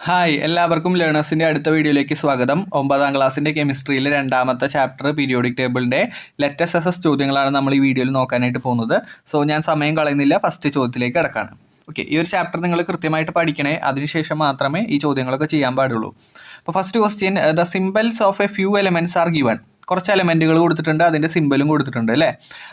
Hi എല്ലാവർക്കും ലേണേഴ്സിൻ്റെ അടുത്ത വീഡിയോയിലേക്ക് സ്വാഗതം. 9ാം ക്ലാസ്സിൻ്റെ കെമിസ്ട്രിയിലെ രണ്ടാമത്തെ ചാപ്റ്റർ പീരിയോഡിക് ടേബിളിൻ്റെ ലെറ്റസ് എസ് ചോദ്യങ്ങളാണ് നമ്മൾ ഈ വീഡിയോയിൽ നോക്കാനായിട്ട് പോകുന്നത്. സോ ഞാൻ സമയം കളയുന്നില്ല, ഫസ്റ്റ് ചോദ്യത്തിലേക്ക് കിടക്കാണ്. ഓക്കെ, ഈ ഒരു ചാപ്റ്റർ നിങ്ങൾ കൃത്യമായിട്ട് പഠിക്കണേ, അതിനുശേഷം മാത്രമേ ഈ ചോദ്യങ്ങളൊക്കെ ചെയ്യാൻ പാടുള്ളൂ. അപ്പോൾ first question, the symbols of A few elements are given. കുറച്ച് എലമെൻറ്റുകൾ കൊടുത്തിട്ടുണ്ട്, അതിൻ്റെ സിമ്പലും കൊടുത്തിട്ടുണ്ട് അല്ലേ,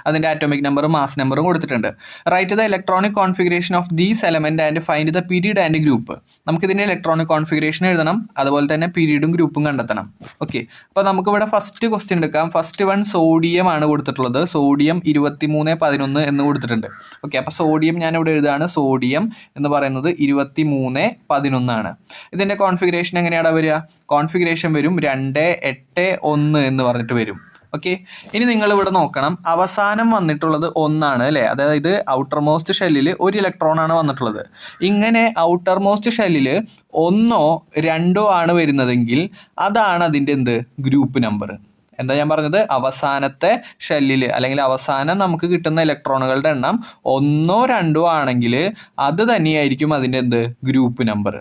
അതിൻ്റെ ആറ്റോമിക് നമ്പറും മാസ് നമ്പറും കൊടുത്തിട്ടുണ്ട്. Right the electronic configuration of these element and find the period and group. നമുക്കിതിൻ്റെ ഇലക്ട്രോണിക് കോൺഫിഗറേഷൻ എഴുതണം, അതുപോലെ തന്നെ പീരീഡും ഗ്രൂപ്പും കണ്ടെത്തണം. ഓക്കെ, അപ്പോൾ നമുക്കിവിടെ ഫസ്റ്റ് ക്വസ്റ്റ്യൻ എടുക്കാം. ഫസ്റ്റ് വൺ സോഡിയം ആണ് കൊടുത്തിട്ടുള്ളത്. സോഡിയം 2311 എന്ന് കൊടുത്തിട്ടുണ്ട്. ഓക്കെ, അപ്പോൾ സോഡിയം ഞാനിവിടെ എഴുതാണ്. സോഡിയം എന്ന് പറയുന്നത് 2311 ആണ്. ഇതിൻ്റെ കോൺഫിഗറേഷൻ എങ്ങനെയാണ് വരിക? കോൺഫിഗറേഷൻ വരും 281 എന്ന് പറഞ്ഞിട്ട് വരും. ഓക്കെ, ഇനി നിങ്ങൾ ഇവിടെ നോക്കണം, അവസാനം വന്നിട്ടുള്ളത് 1 ആണ് അല്ലേ, അതായത് ഔട്ടർ മോസ്റ്റ് ഷെല്ലിൽ 1 ഇലക്ട്രോൺ ആണ് വന്നിട്ടുള്ളത്. ഇങ്ങനെ ഔട്ടർ മോസ്റ്റ് ഷെല്ലിൽ 1 or 2 ആണ് വരുന്നതെങ്കിൽ അതാണ് അതിൻ്റെ ഗ്രൂപ്പ് നമ്പർ. എന്താ ഞാൻ പറഞ്ഞത്? അവസാനത്തെ ഷെല്ലിൽ അല്ലെങ്കിൽ അവസാനം നമുക്ക് കിട്ടുന്ന ഇലക്ട്രോണുകളുടെ എണ്ണം 1 or 2 ആണെങ്കിൽ അത് തന്നെയായിരിക്കും അതിൻ്റെ ഗ്രൂപ്പ് നമ്പർ.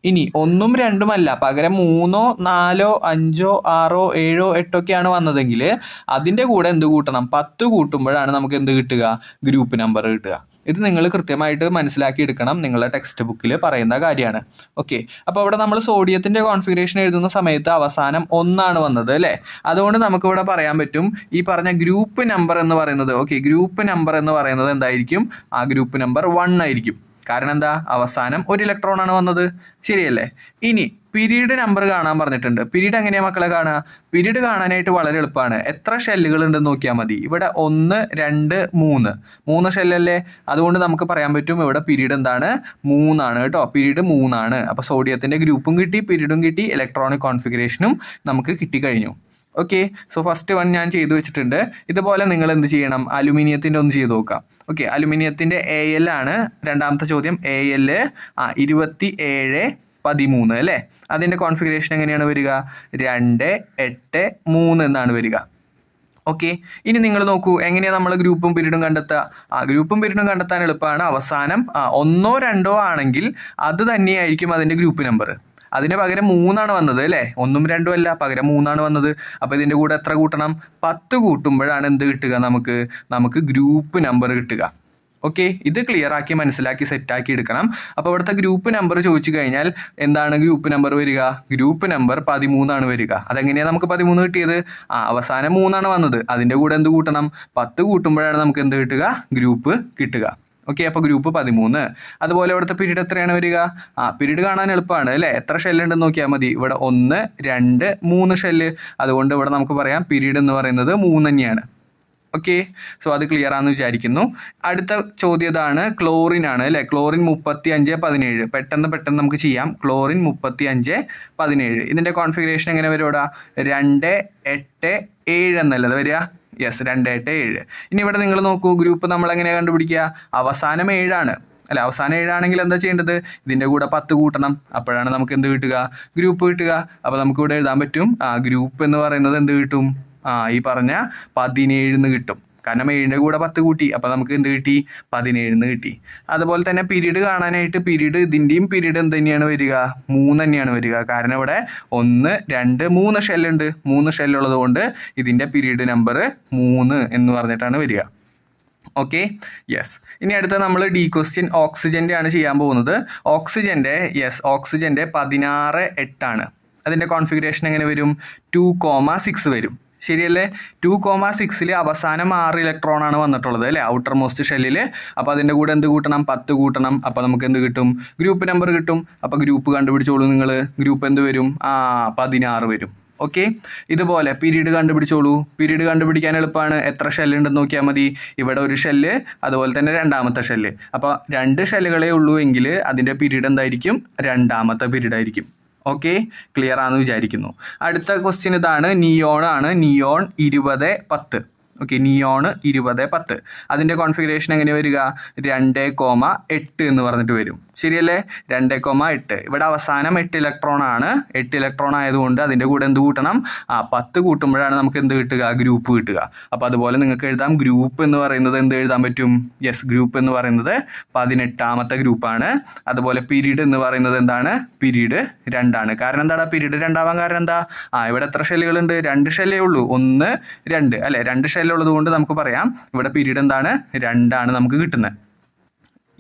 ഇനി 1 ഉം 2 ഉം അല്ല, പകരം 3 or 4 or 5 or 6 or 7 or 8 ഒക്കെയാണ് വന്നതെങ്കിൽ അതിൻ്റെ കൂടെ എന്ത് കൂട്ടണം? 10 കൂട്ടുമ്പോഴാണ് നമുക്ക് എന്ത് കിട്ടുക? ഗ്രൂപ്പ് നമ്പർ കിട്ടുക. ഇത് നിങ്ങൾ കൃത്യമായിട്ട് മനസ്സിലാക്കി എടുക്കണം, നിങ്ങളുടെ ടെക്സ്റ്റ് ബുക്കിൽ പറയുന്ന കാര്യമാണ്. ഓക്കെ, അപ്പോൾ ഇവിടെ നമ്മൾ സോഡിയത്തിൻ്റെ കോൺഫിഗറേഷൻ എഴുതുന്ന സമയത്ത് അവസാനം 1 ആണ് വന്നത് അല്ലേ, അതുകൊണ്ട് നമുക്കിവിടെ പറയാൻ പറ്റും ഈ പറഞ്ഞ ഗ്രൂപ്പ് നമ്പർ എന്ന് പറയുന്നത്. ഓക്കെ, ഗ്രൂപ്പ് നമ്പർ എന്ന് പറയുന്നത് എന്തായിരിക്കും? ആ ഗ്രൂപ്പ് നമ്പർ 1 ആയിരിക്കും. കാരണം എന്താ? അവസാനം 1 ഇലക്ട്രോൺ ആണ് വന്നത്, ശരിയല്ലേ? ഇനി പീരീഡ് നമ്പർ കാണാൻ പറഞ്ഞിട്ടുണ്ട്. പീരീഡ് എങ്ങനെയാണ് മക്കളെ കാണുക? പീരീഡ് കാണാനായിട്ട് വളരെ എളുപ്പമാണ്. എത്ര ഷെല്ലുകൾ ഉണ്ടെന്ന് നോക്കിയാൽ മതി. ഇവിടെ 1, 2, 3 ഷെല്ലല്ലേ, അതുകൊണ്ട് നമുക്ക് പറയാൻ പറ്റും ഇവിടെ പീരീഡ് എന്താണ്? 3 ആണ് കേട്ടോ. പീരീഡ് 3 ആണ്. അപ്പോൾ സോഡിയത്തിൻ്റെ ഗ്രൂപ്പും കിട്ടി, പീരീഡും കിട്ടി, ഇലക്ട്രോണിക് കോൺഫിഗറേഷനും നമുക്ക് കിട്ടിക്കഴിഞ്ഞു. ഓക്കെ, സോ ഫസ്റ്റ് വൺ ഞാൻ ചെയ്തു വെച്ചിട്ടുണ്ട്. ഇതുപോലെ നിങ്ങൾ എന്ത് ചെയ്യണം? അലുമിനിയത്തിൻ്റെ ഒന്ന് ചെയ്ത് നോക്കാം. ഓക്കെ, അലുമിനിയത്തിൻ്റെ AL ആണ് രണ്ടാമത്തെ ചോദ്യം. AL 2713 അല്ലേ, അതിൻ്റെ കോൺഫിഗറേഷൻ എങ്ങനെയാണ് വരിക? 283 എന്നാണ് വരിക. ഓക്കെ, ഇനി നിങ്ങൾ നോക്കൂ, എങ്ങനെയാണ് നമ്മൾ ഗ്രൂപ്പും പീരീഡും കണ്ടെത്തുക? ഗ്രൂപ്പും പീരീഡും കണ്ടെത്താൻ എളുപ്പമാണ്. അവസാനം 1 or 2 ആണെങ്കിൽ അത് തന്നെയായിരിക്കും അതിൻ്റെ ഗ്രൂപ്പ് നമ്പർ. അതിന് പകരം 3 ആണ് വന്നത് അല്ലേ, 1 ഉം 2 ഉം അല്ല, പകരം 3 ആണ് വന്നത്. അപ്പോൾ ഇതിൻ്റെ കൂടെ എത്ര കൂട്ടണം? 10 കൂട്ടുമ്പോഴാണ് എന്ത് കിട്ടുക? നമുക്ക് ഗ്രൂപ്പ് നമ്പർ കിട്ടുക. ഓക്കെ, ഇത് ക്ലിയർ ആക്കി മനസ്സിലാക്കി സെറ്റാക്കി എടുക്കണം. അപ്പോൾ ഇവിടുത്തെ ഗ്രൂപ്പ് നമ്പർ ചോദിച്ചു കഴിഞ്ഞാൽ എന്താണ് ഗ്രൂപ്പ് നമ്പർ വരിക? ഗ്രൂപ്പ് നമ്പർ 13 ആണ് വരിക. അതെങ്ങനെയാണ് നമുക്ക് 13 കിട്ടിയത്? അവസാനം 3 ആണ് വന്നത്, അതിൻ്റെ കൂടെ എന്ത് കൂട്ടണം? 10 കൂട്ടുമ്പോഴാണ് നമുക്ക് എന്ത് കിട്ടുക? ഗ്രൂപ്പ് കിട്ടുക. ഓക്കെ, അപ്പോൾ ഗ്രൂപ്പ് 13. അതുപോലെ ഇവിടുത്തെ പീരീഡ് എത്രയാണ് വരിക? പീരീഡ് കാണാൻ എളുപ്പമാണ് അല്ലേ, എത്ര ഷെല്ലുണ്ടെന്ന് നോക്കിയാൽ മതി. ഇവിടെ 1, 2, 3 ഷെല്ല്, അതുകൊണ്ട് ഇവിടെ നമുക്ക് പറയാം പീരീഡ് എന്ന് പറയുന്നത് 3 തന്നെയാണ്. ഓക്കെ, സോ അത് ക്ലിയർ ആണെന്ന് വിചാരിക്കുന്നു. അടുത്ത ചോദ്യം ഇതാണ്, ക്ലോറിൻ ആണ് അല്ലേ. ക്ലോറിൻ 3517. പെട്ടെന്ന് നമുക്ക് ചെയ്യാം. ക്ലോറിൻ 3517. ഇതിൻ്റെ കോൺഫിഗറേഷൻ എങ്ങനെ വരും? ഇവിടെ 287 എന്നല്ലത് വരിക. യെസ്, 287. ഇനി ഇവിടെ നിങ്ങൾ നോക്കൂ, ഗ്രൂപ്പ് നമ്മൾ എങ്ങനെയാണ് കണ്ടുപിടിക്കുക? അവസാനം 7 ആണ് അല്ലെ. അവസാനം 7 ആണെങ്കിൽ എന്താ ചെയ്യേണ്ടത്? ഇതിൻ്റെ കൂടെ 10 കൂട്ടണം, അപ്പോഴാണ് നമുക്ക് എന്ത് കിട്ടുക? ഗ്രൂപ്പ് കിട്ടുക. അപ്പോൾ നമുക്ക് ഇവിടെ എഴുതാൻ പറ്റും ഗ്രൂപ്പ് എന്ന് പറയുന്നത് എന്ത് കിട്ടും? ഈ പറഞ്ഞ 17 കിട്ടും. കാരണം 7ൻ്റെ കൂടെ 10 കൂട്ടി, അപ്പോൾ നമുക്ക് എന്ത് കിട്ടി? 17 കിട്ടി. അതുപോലെ തന്നെ പീരീഡ് കാണാനായിട്ട് ഇതിൻ്റെയും പീരീഡ് എന്ത് തന്നെയാണ് വരിക? 3 തന്നെയാണ് വരിക. കാരണം ഇവിടെ 1, 2, 3 ഷെല്ലുണ്ട്. 3 ഷെല്ലുള്ളത് കൊണ്ട് ഇതിൻ്റെ പീരീഡ് നമ്പർ 3 എന്ന് പറഞ്ഞിട്ടാണ് വരിക. Okay, yes. ഇനി അടുത്ത നമ്മൾ ഡി ക്വസ്റ്റ്യൻ ഓക്സിജൻ്റെ ആണ് ചെയ്യാൻ പോകുന്നത്. ഓക്സിജൻ്റെ 16:8 ആണ്. അതിൻ്റെ കോൺഫിഗറേഷൻ എങ്ങനെ വരും? 2,6 വരും, ശരിയല്ലേ? 2,6 അവസാനം 6 ഇലക്ട്രോൺ ആണ് വന്നിട്ടുള്ളത് അല്ലേ, ഔട്ടർ മോസ്റ്റ് ഷെല്ലിൽ. അപ്പോൾ അതിൻ്റെ കൂടെ എന്ത് കൂട്ടണം? 10 കൂട്ടണം. അപ്പോൾ നമുക്ക് എന്ത് കിട്ടും? ഗ്രൂപ്പ് നമ്പർ കിട്ടും. അപ്പോൾ ഗ്രൂപ്പ് കണ്ടുപിടിച്ചോളൂ നിങ്ങൾ. ഗ്രൂപ്പ് എന്ത് വരും? 16 വരും. ഓക്കെ, ഇതുപോലെ പീരീഡ് കണ്ടുപിടിച്ചോളൂ. പീരീഡ് കണ്ടുപിടിക്കാൻ എളുപ്പമാണ്. എത്ര ഷെല്ലുണ്ടെന്ന് നോക്കിയാൽ മതി. ഇവിടെ 1 ഷെല്ല്, അതുപോലെ തന്നെ രണ്ടാമത്തെ ഷെല്ല്. അപ്പോൾ 2 ഷെല്ലുകളേ ഉള്ളൂ എങ്കിൽ അതിൻ്റെ പീരീഡ് എന്തായിരിക്കും? രണ്ടാമത്തെ പീരീഡ് ആയിരിക്കും. ഓക്കെ, ക്ലിയർ ആണെന്ന് വിചാരിക്കുന്നു. അടുത്ത ക്വസ്റ്റ്യൻ ഇതാണ്, നിയോൺ ആണ്. നിയോൺ 2010. Okay, neon 2010. അതിൻ്റെ കോൺഫിഗറേഷൻ എങ്ങനെ വരിക? 2,8 എന്ന് പറഞ്ഞിട്ട് വരും. ശരിയല്ലേ? 2,8. ഇവിടെ അവസാനം 8 ഇലക്ട്രോൺ ആണ്. 8 ഇലക്ട്രോൺ ആയതുകൊണ്ട് അതിൻ്റെ കൂടെ എന്ത് കൂട്ടണം? 10 കൂട്ടുമ്പോഴാണ് നമുക്ക് എന്ത് കിട്ടുക? ഗ്രൂപ്പ് കിട്ടുക. അപ്പോൾ അതുപോലെ നിങ്ങൾക്ക് എഴുതാം, ഗ്രൂപ്പ് എന്ന് പറയുന്നത് എന്ത് എഴുതാൻ പറ്റും? യെസ്, ഗ്രൂപ്പ് എന്ന് പറയുന്നത് 18ാമത്തെ ഗ്രൂപ്പാണ്. അതുപോലെ പീരീഡ് എന്ന് പറയുന്നത് എന്താണ്? പീരീഡ് 2 ആണ്. കാരണം എന്താണ് പീരീഡ് 2 ആവാൻ കാരണം എന്താ? ഇവിടെ എത്ര ഷെല്ലുകളുണ്ട്? 2 ഷെല്ലേ ഉള്ളൂ. 1, 2 അല്ലെ? 2 ഷെല്ല് ഉള്ളത് കൊണ്ട് നമുക്ക് പറയാം ഇവിടെ പീരീഡ് എന്താണ്? 2 ആണ് നമുക്ക് കിട്ടുന്നത്.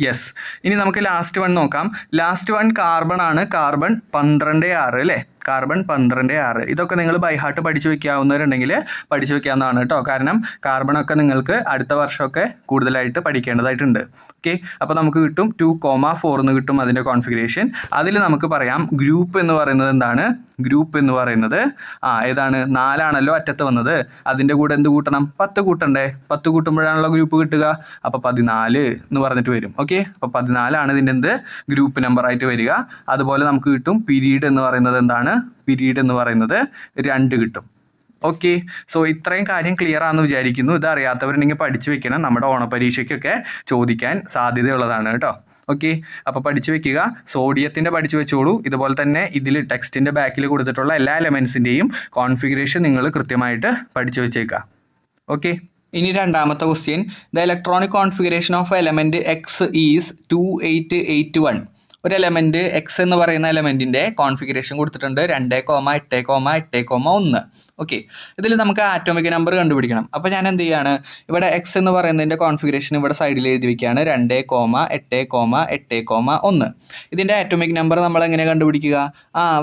യെസ്. ഇനി നമുക്ക് ലാസ്റ്റ് വൺ നോക്കാം. ലാസ്റ്റ് വൺ കാർബൺ ആണ്. കാർബൺ 12,6 അല്ലേ? കാർബൺ 12,6. ഇതൊക്കെ നിങ്ങൾ ബൈ ഹാർട്ട് പഠിച്ചു വെക്കാവുന്നവരുണ്ടെങ്കിൽ പഠിച്ചു വെക്കാവുന്നതാണ് കേട്ടോ. കാരണം കാർബണൊക്കെ നിങ്ങൾക്ക് അടുത്ത വർഷമൊക്കെ കൂടുതലായിട്ട് പഠിക്കേണ്ടതായിട്ടുണ്ട്. ഓക്കെ, അപ്പോൾ നമുക്ക് കിട്ടും 2,4 എന്ന് കിട്ടും അതിൻ്റെ കോൺഫിഗറേഷൻ. അതിൽ നമുക്ക് പറയാം ഗ്രൂപ്പ് എന്ന് പറയുന്നത് എന്താണ്? ഗ്രൂപ്പ് എന്ന് പറയുന്നത് ഏതാണ്? 4 ആണല്ലോ അറ്റത്ത് വന്നത്. അതിൻ്റെ കൂടെ എന്ത് കൂട്ടണം? 10 കൂട്ടണ്ടേ? 10 കൂട്ടുമ്പോഴാണല്ലോ ഗ്രൂപ്പ് കിട്ടുക. അപ്പോൾ 14 എന്ന് പറഞ്ഞിട്ട് വരും. ഓക്കെ, അപ്പോൾ 14 ആണ് ഇതിൻ്റെ എന്ത്? ഗ്രൂപ്പ് നമ്പർ ആയിട്ട് വരിക. അതുപോലെ നമുക്ക് കിട്ടും പീരീഡ് എന്ന് പറയുന്നത് എന്താണ്? പീരീഡ് എന്ന് പറയുന്നത് 2 കിട്ടും. ഓക്കെ, സോ ഇത്രയും കാര്യം ക്ലിയർ ആണെന്ന് വിചാരിക്കുന്നു. ഇത് അറിയാത്തവരുണ്ടെങ്കിൽ പഠിച്ചു വെക്കണം. നമ്മുടെ ഓണപരീക്ഷയ്ക്കൊക്കെ ചോദിക്കാൻ സാധ്യതയുള്ളതാണ് കേട്ടോ. ഓക്കെ, അപ്പോൾ പഠിച്ചു വെക്കുക. സോഡിയത്തിൻ്റെ പഠിച്ചു വെച്ചോളൂ. ഇതുപോലെ തന്നെ ഇതിൽ ടെക്സ്റ്റിൻ്റെ ബാക്കിൽ കൊടുത്തിട്ടുള്ള എല്ലാ എലമെൻസിൻ്റെയും കോൺഫിഗറേഷൻ നിങ്ങൾ കൃത്യമായിട്ട് പഠിച്ചു വെച്ചേക്കുക. ഓക്കെ, ഇനി രണ്ടാമത്തെ question. The electronic configuration of element X is 2881. ഒരു എലമെൻറ്റ് എക്സ് എന്ന് പറയുന്ന എലമെൻറ്റിൻ്റെ കോൺഫിഗറേഷൻ കൊടുത്തിട്ടുണ്ട് 2,8,8,1. ഓക്കെ, ഇതിൽ നമുക്ക് ആറ്റോമിക് നമ്പർ കണ്ടുപിടിക്കണം. അപ്പോൾ ഞാൻ എന്ത് ചെയ്യാണ്? ഇവിടെ എക്സ് എന്ന് പറയുന്നതിൻ്റെ കോൺഫിഗറേഷൻ ഇവിടെ സൈഡിൽ എഴുതി വയ്ക്കുകയാണ് 2,8,8,1. ഇതിൻ്റെ ആറ്റോമിക് നമ്പർ നമ്മൾ എങ്ങനെ കണ്ടുപിടിക്കുക?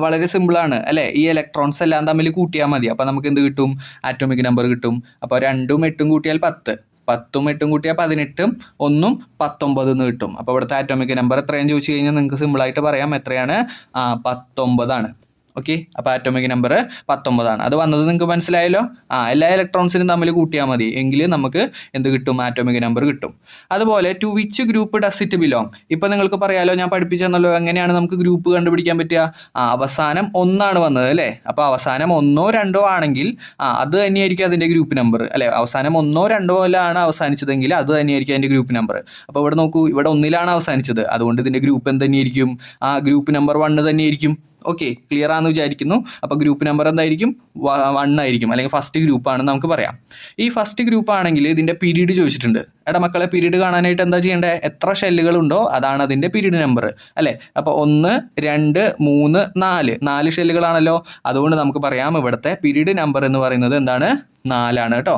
വളരെ സിമ്പിളാണ് അല്ലേ? ഈ ഇലക്ട്രോൺസ് എല്ലാം തമ്മിൽ കൂട്ടിയാൽ മതി. അപ്പോൾ നമുക്ക് എന്ത് കിട്ടും? ആറ്റോമിക് നമ്പർ കിട്ടും. അപ്പോൾ 2ഉം 8ഉം കൂട്ടിയാൽ 10, 10ഉം 8ഉം കൂട്ടിയാൽ 18, 1ഉം 19 എന്ന് കിട്ടും. അപ്പോൾ ഇവിടുത്തെ ആറ്റോമിക് നമ്പർ എത്രയാണെന്ന് ചോദിച്ചു കഴിഞ്ഞാൽ നിങ്ങൾക്ക് സിമ്പിളായിട്ട് പറയാം. എത്രയാണ്? 19 ആണ്. ഓക്കെ, അപ്പോൾ ആറ്റോമിക് നമ്പർ 19 ആണ്. അത് വന്നത് നിങ്ങൾക്ക് മനസ്സിലായല്ലോ? എല്ലാ ഇലക്ട്രോൺസിനും തമ്മിൽ കൂട്ടിയാൽ മതി എങ്കിൽ നമുക്ക് എന്ത് കിട്ടും? ആറ്റോമിക് നമ്പർ കിട്ടും. അതുപോലെ to which group does it belong? ഇപ്പം നിങ്ങൾക്ക് പറയാലോ, ഞാൻ പഠിപ്പിച്ചെന്നല്ലോ, എങ്ങനെയാണ് നമുക്ക് ഗ്രൂപ്പ് കണ്ടുപിടിക്കാൻ പറ്റുക? അവസാനം 1 വന്നത് അല്ലേ? അപ്പോൾ അവസാനം 1ഓ 2ഓ ആണെങ്കിൽ അത് തന്നെയായിരിക്കും അതിൻ്റെ ഗ്രൂപ്പ് നമ്പർ അല്ലേ? അവസാനം 1ഓ 2ഓ ആണ് അവസാനിച്ചതെങ്കിൽ അത് തന്നെയായിരിക്കും അതിൻ്റെ ഗ്രൂപ്പ് നമ്പർ. അപ്പോൾ ഇവിടെ നോക്കൂ, ഇവിടെ 1ലാണ് അവസാനിച്ചത്. അതുകൊണ്ട് ഇതിൻ്റെ ഗ്രൂപ്പ് എന്ത് തന്നെയായിരിക്കും? ഗ്രൂപ്പ് നമ്പർ 1 തന്നെയായിരിക്കും. ഓക്കെ, ക്ലിയർ ആണെന്ന് വിചാരിക്കുന്നു. അപ്പോൾ ഗ്രൂപ്പ് നമ്പർ എന്തായിരിക്കും? 1 ആയിരിക്കും, അല്ലെങ്കിൽ ഫസ്റ്റ് ഗ്രൂപ്പ് ആണെന്ന് നമുക്ക് പറയാം. ഈ ഫസ്റ്റ് ഗ്രൂപ്പ് ആണെങ്കിൽ ഇതിൻ്റെ പീരീഡ് ചോദിച്ചിട്ടുണ്ട്. എടാ മക്കളെ, പീരീഡ് കാണാനായിട്ട് എന്താ ചെയ്യേണ്ടത്? എത്ര ഷെല്ലുകളുണ്ടോ അതാണ് അതിൻ്റെ പീരീഡ് നമ്പർ അല്ലേ? അപ്പോൾ 1, 2, 3, 4 ഷെല്ലുകളാണല്ലോ. അതുകൊണ്ട് നമുക്ക് പറയാം ഇവിടുത്തെ പീരീഡ് നമ്പർ എന്ന് പറയുന്നത് എന്താണ്? 4 ആണ് കേട്ടോ.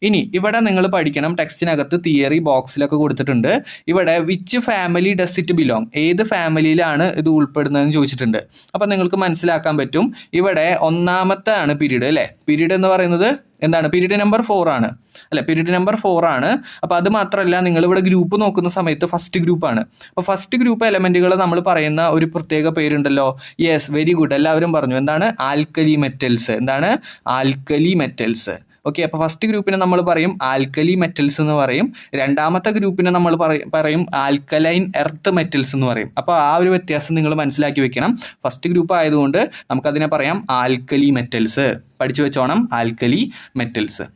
ഇനി ഇവിടെ നിങ്ങൾ പഠിക്കണം, ടെക്സ്റ്റിനകത്ത് തിയറി ബോക്സിലൊക്കെ കൊടുത്തിട്ടുണ്ട്. ഇവിടെ which family does it belong? ഏത് ഫാമിലിയിലാണ് ഇത് ഉൾപ്പെടുന്നതെന്ന് ചോദിച്ചിട്ടുണ്ട്. അപ്പം നിങ്ങൾക്ക് മനസ്സിലാക്കാൻ പറ്റും, ഇവിടെ 1ാമത്തെ ആണ് പീരീഡ് അല്ലേ? പീരീഡ് എന്ന് പറയുന്നത് എന്താണ്? പീരീഡ് നമ്പർ 4 ആണ് അല്ലെ? പീരീഡ് നമ്പർ 4 ആണ്. അപ്പോൾ അത് മാത്രമല്ല, നിങ്ങൾ ഇവിടെ ഗ്രൂപ്പ് നോക്കുന്ന സമയത്ത് ഫസ്റ്റ് ഗ്രൂപ്പാണ്. അപ്പോൾ ഫസ്റ്റ് ഗ്രൂപ്പ് എലമെൻറ്റുകൾ നമ്മൾ പറയുന്ന ഒരു പ്രത്യേക പേരുണ്ടല്ലോ. യെസ്, വെരി ഗുഡ്, എല്ലാവരും പറഞ്ഞു. എന്താണ്? Alkali metals. എന്താണ്? Alkali metals. ഓക്കെ, അപ്പോൾ ഫസ്റ്റ് ഗ്രൂപ്പിനെ നമ്മൾ പറയും ആൽക്കലി മെറ്റൽസ് എന്ന് പറയും. രണ്ടാമത്തെ ഗ്രൂപ്പിനെ നമ്മൾ പറയും ആൽക്കലൈൻ എർത്ത് മെറ്റൽസ് എന്ന് പറയും. അപ്പോൾ ആ ഒരു വ്യത്യാസം നിങ്ങൾ മനസ്സിലാക്കി വെക്കണം. ഫസ്റ്റ് ഗ്രൂപ്പ് ആയതുകൊണ്ട് നമുക്കതിനെ പറയാം ആൽക്കലി മെറ്റൽസ്. പഠിച്ചു വെച്ചോണം, ആൽക്കലി മെറ്റൽസ്.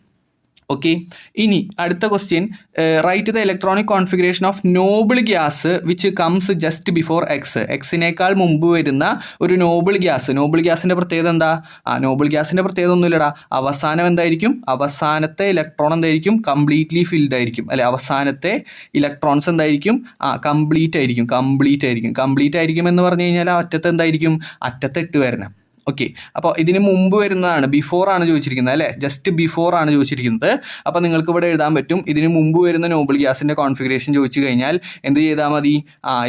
ഓക്കെ, ഇനി അടുത്ത question. Write the electronic configuration of noble gas which comes just before X. എക്സിനേക്കാൾ മുമ്പ് വരുന്ന ഒരു നോബിൾ ഗ്യാസ്. നോബിൾ ഗ്യാസിൻ്റെ പ്രത്യേകത എന്താ? നോബിൾ ഗ്യാസിൻ്റെ പ്രത്യേകത ഒന്നുമില്ലടാ. അവസാനം എന്തായിരിക്കും? അവസാനത്തെ ഇലക്ട്രോൺ എന്തായിരിക്കും? കംപ്ലീറ്റ്ലി ഫിൽഡ് ആയിരിക്കും അല്ലെ? അവസാനത്തെ ഇലക്ട്രോൺസ് എന്തായിരിക്കും? കംപ്ലീറ്റ് ആയിരിക്കും. കംപ്ലീറ്റ് ആയിരിക്കും എന്ന് പറഞ്ഞു കഴിഞ്ഞാൽ അറ്റത്ത് എന്തായിരിക്കും? അറ്റത്ത് 8 വരണം. ഓക്കെ, അപ്പോൾ ഇതിന് മുമ്പ് വരുന്നതാണ്, ബിഫോർ ആണ് ചോദിച്ചിരിക്കുന്നത് അല്ലേ? ജസ്റ്റ് ബിഫോർ ആണ് ചോദിച്ചിരിക്കുന്നത്. അപ്പോൾ നിങ്ങൾക്ക് ഇവിടെ എഴുതാൻ പറ്റും, ഇതിന് മുമ്പ് വരുന്ന നോബിൾ ഗ്യാസിൻ്റെ കോൺഫിഗറേഷൻ ചോദിച്ചു കഴിഞ്ഞാൽ എന്ത് ചെയ്താൽ മതി?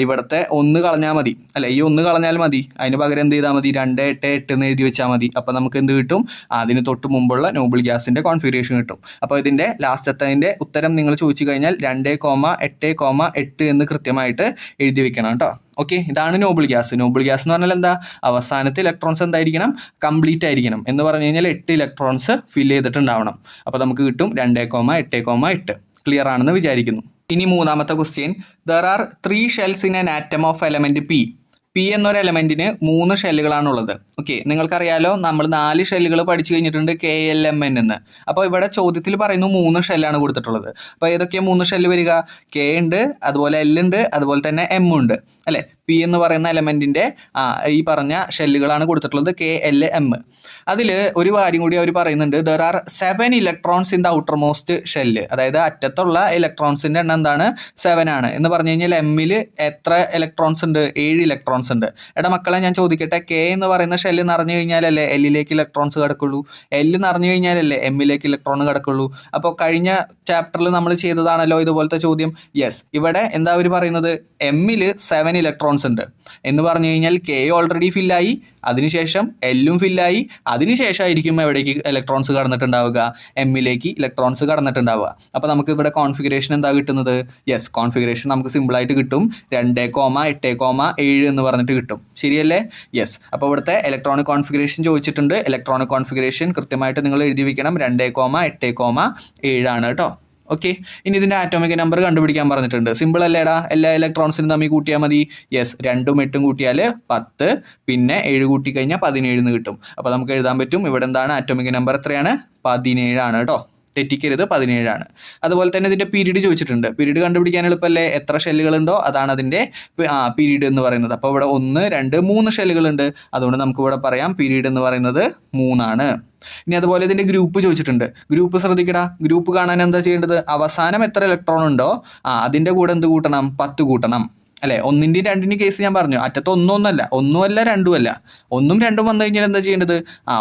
ഇവിടുത്തെ 1 കളഞ്ഞാൽ മതി അല്ലേ? ഈ 1 കളഞ്ഞാൽ മതി. അതിന് പകരം എന്ത് ചെയ്താൽ മതി? 288 എന്ന് എഴുതി വെച്ചാൽ മതി. അപ്പോൾ നമുക്ക് എന്ത് കിട്ടും? അതിന് തൊട്ട് മുമ്പുള്ള നോബിൾ ഗ്യാസിൻ്റെ കോൺഫിഗറേഷൻ കിട്ടും. അപ്പോൾ ഇതിൻ്റെ ലാസ്റ്റത്തതിൻ്റെ ഉത്തരം നിങ്ങൾ ചോദിച്ചു കഴിഞ്ഞാൽ 2,8,8 എന്ന് കൃത്യമായിട്ട് എഴുതി വെക്കണം കേട്ടോ. ഓക്കെ, ഇതാണ് നോബിൾ ഗ്യാസ്. നോബിൾ ഗ്യാസ് എന്ന് പറഞ്ഞാൽ എന്താ? അവസാനത്തെ ഇലക്ട്രോൺസ് എന്തായിരിക്കണം? കംപ്ലീറ്റ് ആയിരിക്കണം. എന്ന് പറഞ്ഞു കഴിഞ്ഞാൽ 8 ഇലക്ട്രോൺസ് ഫിൽ ചെയ്തിട്ടുണ്ടാവണം. അപ്പോൾ നമുക്ക് കിട്ടും 2,8,8. ക്ലിയർ ആണെന്ന് വിചാരിക്കുന്നു. ഇനി മൂന്നാമത്തെ question. There are 3 shells in an atom of element P. P എന്നൊരു എലമെന്റിന് 3 ഷെല്ലുകളാണുള്ളത്. ഓക്കെ, നിങ്ങൾക്കറിയാലോ നമ്മൾ 4 ഷെല്ലുകൾ പഠിച്ചു കഴിഞ്ഞിട്ടുണ്ട് KLMN എന്ന്. അപ്പോൾ ഇവിടെ ചോദ്യത്തിൽ പറയുന്നു 3 ഷെല്ലാണ് കൊടുത്തിട്ടുള്ളത്. അപ്പോൾ ഏതൊക്കെയാണ് 3 ഷെല്ല് വരിക? K ഉണ്ട്, അതുപോലെ L ഉണ്ട്, അതുപോലെ തന്നെ M ഉണ്ട് അല്ലേ. P എന്ന് പറയുന്ന എലമെന്റിന്റെ ഈ പറഞ്ഞ ഷെല്ലുകളാണ് കൊടുത്തിട്ടുള്ളത് KLM. അതിൽ ഒരു കാര്യം കൂടി അവർ പറയുന്നുണ്ട്, there are 7 electrons in the outer most shell. അതായത് അറ്റത്തുള്ള ഇലക്ട്രോൺസിന്റെ എണ്ണം എന്താണ്? 7 ആണ് എന്ന് പറഞ്ഞു കഴിഞ്ഞാൽ എമ്മിൽ എത്ര ഇലക്ട്രോൺസ് ഉണ്ട്? 7 ഇലക്ട്രോൺസ് ഉണ്ട്. എടാ മക്കളെ ഞാൻ ചോദിക്കട്ടെ, K എന്ന് പറയുന്ന ഷെല്ല് നിറഞ്ഞു കഴിഞ്ഞാലല്ലേ എല്ലിലേക്ക് ഇലക്ട്രോൺസ് കിടക്കുള്ളൂ, എല്ല് നിറഞ്ഞു കഴിഞ്ഞാലല്ലേ എമ്മിലേക്ക് ഇലക്ട്രോൺ കിടക്കുള്ളൂ. അപ്പോൾ കഴിഞ്ഞ ചാപ്റ്ററിൽ നമ്മൾ ചെയ്തതാണല്ലോ ഇതുപോലത്തെ ചോദ്യം. യെസ്, ഇവിടെ എന്താ അവർ പറയുന്നത്? എമ്മിൽ 7 ഇലക്ട്രോൺസ് ഉണ്ട് എന്ന് പറഞ്ഞു കഴിഞ്ഞാൽ K ഓൾറെഡി ഫില്ലായി, അതിനുശേഷം എല്ലും ഫില്ലായി, അതിനുശേഷമായിരിക്കും എവിടേക്ക് ഇലക്ട്രോൺസ് കടന്നിട്ടുണ്ടാവുക? എമ്മിലേക്ക് ഇലക്ട്രോൺസ് കടന്നിട്ടുണ്ടാവുക. അപ്പോൾ നമുക്ക് ഇവിടെ കോൺഫിഗറേഷൻ എന്താ കിട്ടുന്നത്? യെസ്, കോൺഫിഗറേഷൻ നമുക്ക് സിമ്പിളായിട്ട് കിട്ടും. 2,8,7 എന്ന് പറഞ്ഞിട്ട് കിട്ടും. ശരിയല്ലേ? യെസ്. അപ്പോൾ ഇവിടുത്തെ ഇലക്ട്രോണിക് കോൺഫിഗറേഷൻ ചോദിച്ചിട്ടുണ്ട്. ഇലക്ട്രോണിക് കോൺഫിഗറേഷൻ കൃത്യമായിട്ട് നിങ്ങൾ എഴുതി വെക്കണം. 2,8,7 ആണ് കേട്ടോ. ഓക്കെ, ഇനി ഇതിന്റെ ആറ്റോമിക് നമ്പർ കണ്ടുപിടിക്കാൻ പറഞ്ഞിട്ടുണ്ട്. സിമ്പിൾ അല്ലേടാ? എല്ലാ ഇലക്ട്രോൺസിനും തമ്മിൽ കൂട്ടിയാൽ മതി. യെസ്, 2ഉം 8ഉം കൂട്ടിയാൽ 10, പിന്നെ 7 കൂട്ടി കഴിഞ്ഞാൽ 17 എന്ന് കിട്ടും. അപ്പോൾ നമുക്ക് എഴുതാൻ പറ്റും ഇവിടെ എന്താണ് ആറ്റോമിക് നമ്പർ? എത്രയാണ്? 17 ആണ് കേട്ടോ. തെറ്റിക്കരുത്, 17 ആണ്. അതുപോലെ തന്നെ ഇതിന്റെ പീരീഡ് ചോദിച്ചിട്ടുണ്ട്. പീരീഡ് കണ്ടുപിടിക്കാൻ എളുപ്പമല്ലേ? എത്ര ഷെല്ലുകളുണ്ടോ അതാണ് അതിന്റെ പീരീഡ് എന്ന് പറയുന്നത്. അപ്പോൾ ഇവിടെ 1, 2, 3 ഷെല്ലുകളുണ്ട്. അതുകൊണ്ട് നമുക്ക് ഇവിടെ പറയാം പീരീഡ് എന്ന് പറയുന്നത് 3 ആണ്. ഇനി അതുപോലെ ഇതിന്റെ ഗ്രൂപ്പ് ചോദിച്ചിട്ടുണ്ട്. ഗ്രൂപ്പ് ശ്രദ്ധിക്കടാ. ഗ്രൂപ്പ് കാണാൻ എന്താ ചെയ്യേണ്ടത്? അവസാനം എത്ര ഇലക്ട്രോൺ ഉണ്ടോ അതിന്റെ കൂടെ എന്ത് കൂട്ടണം? 10 കൂട്ടണം അല്ലെ. 1ന്റെയും 2ന്റെയും കേസ് ഞാൻ പറഞ്ഞു. അറ്റത്ത് ഒന്നുമല്ല 2ഉമല്ല. 1ഉം 2ഉം വന്നു കഴിഞ്ഞാൽ എന്താ ചെയ്യേണ്ടത്?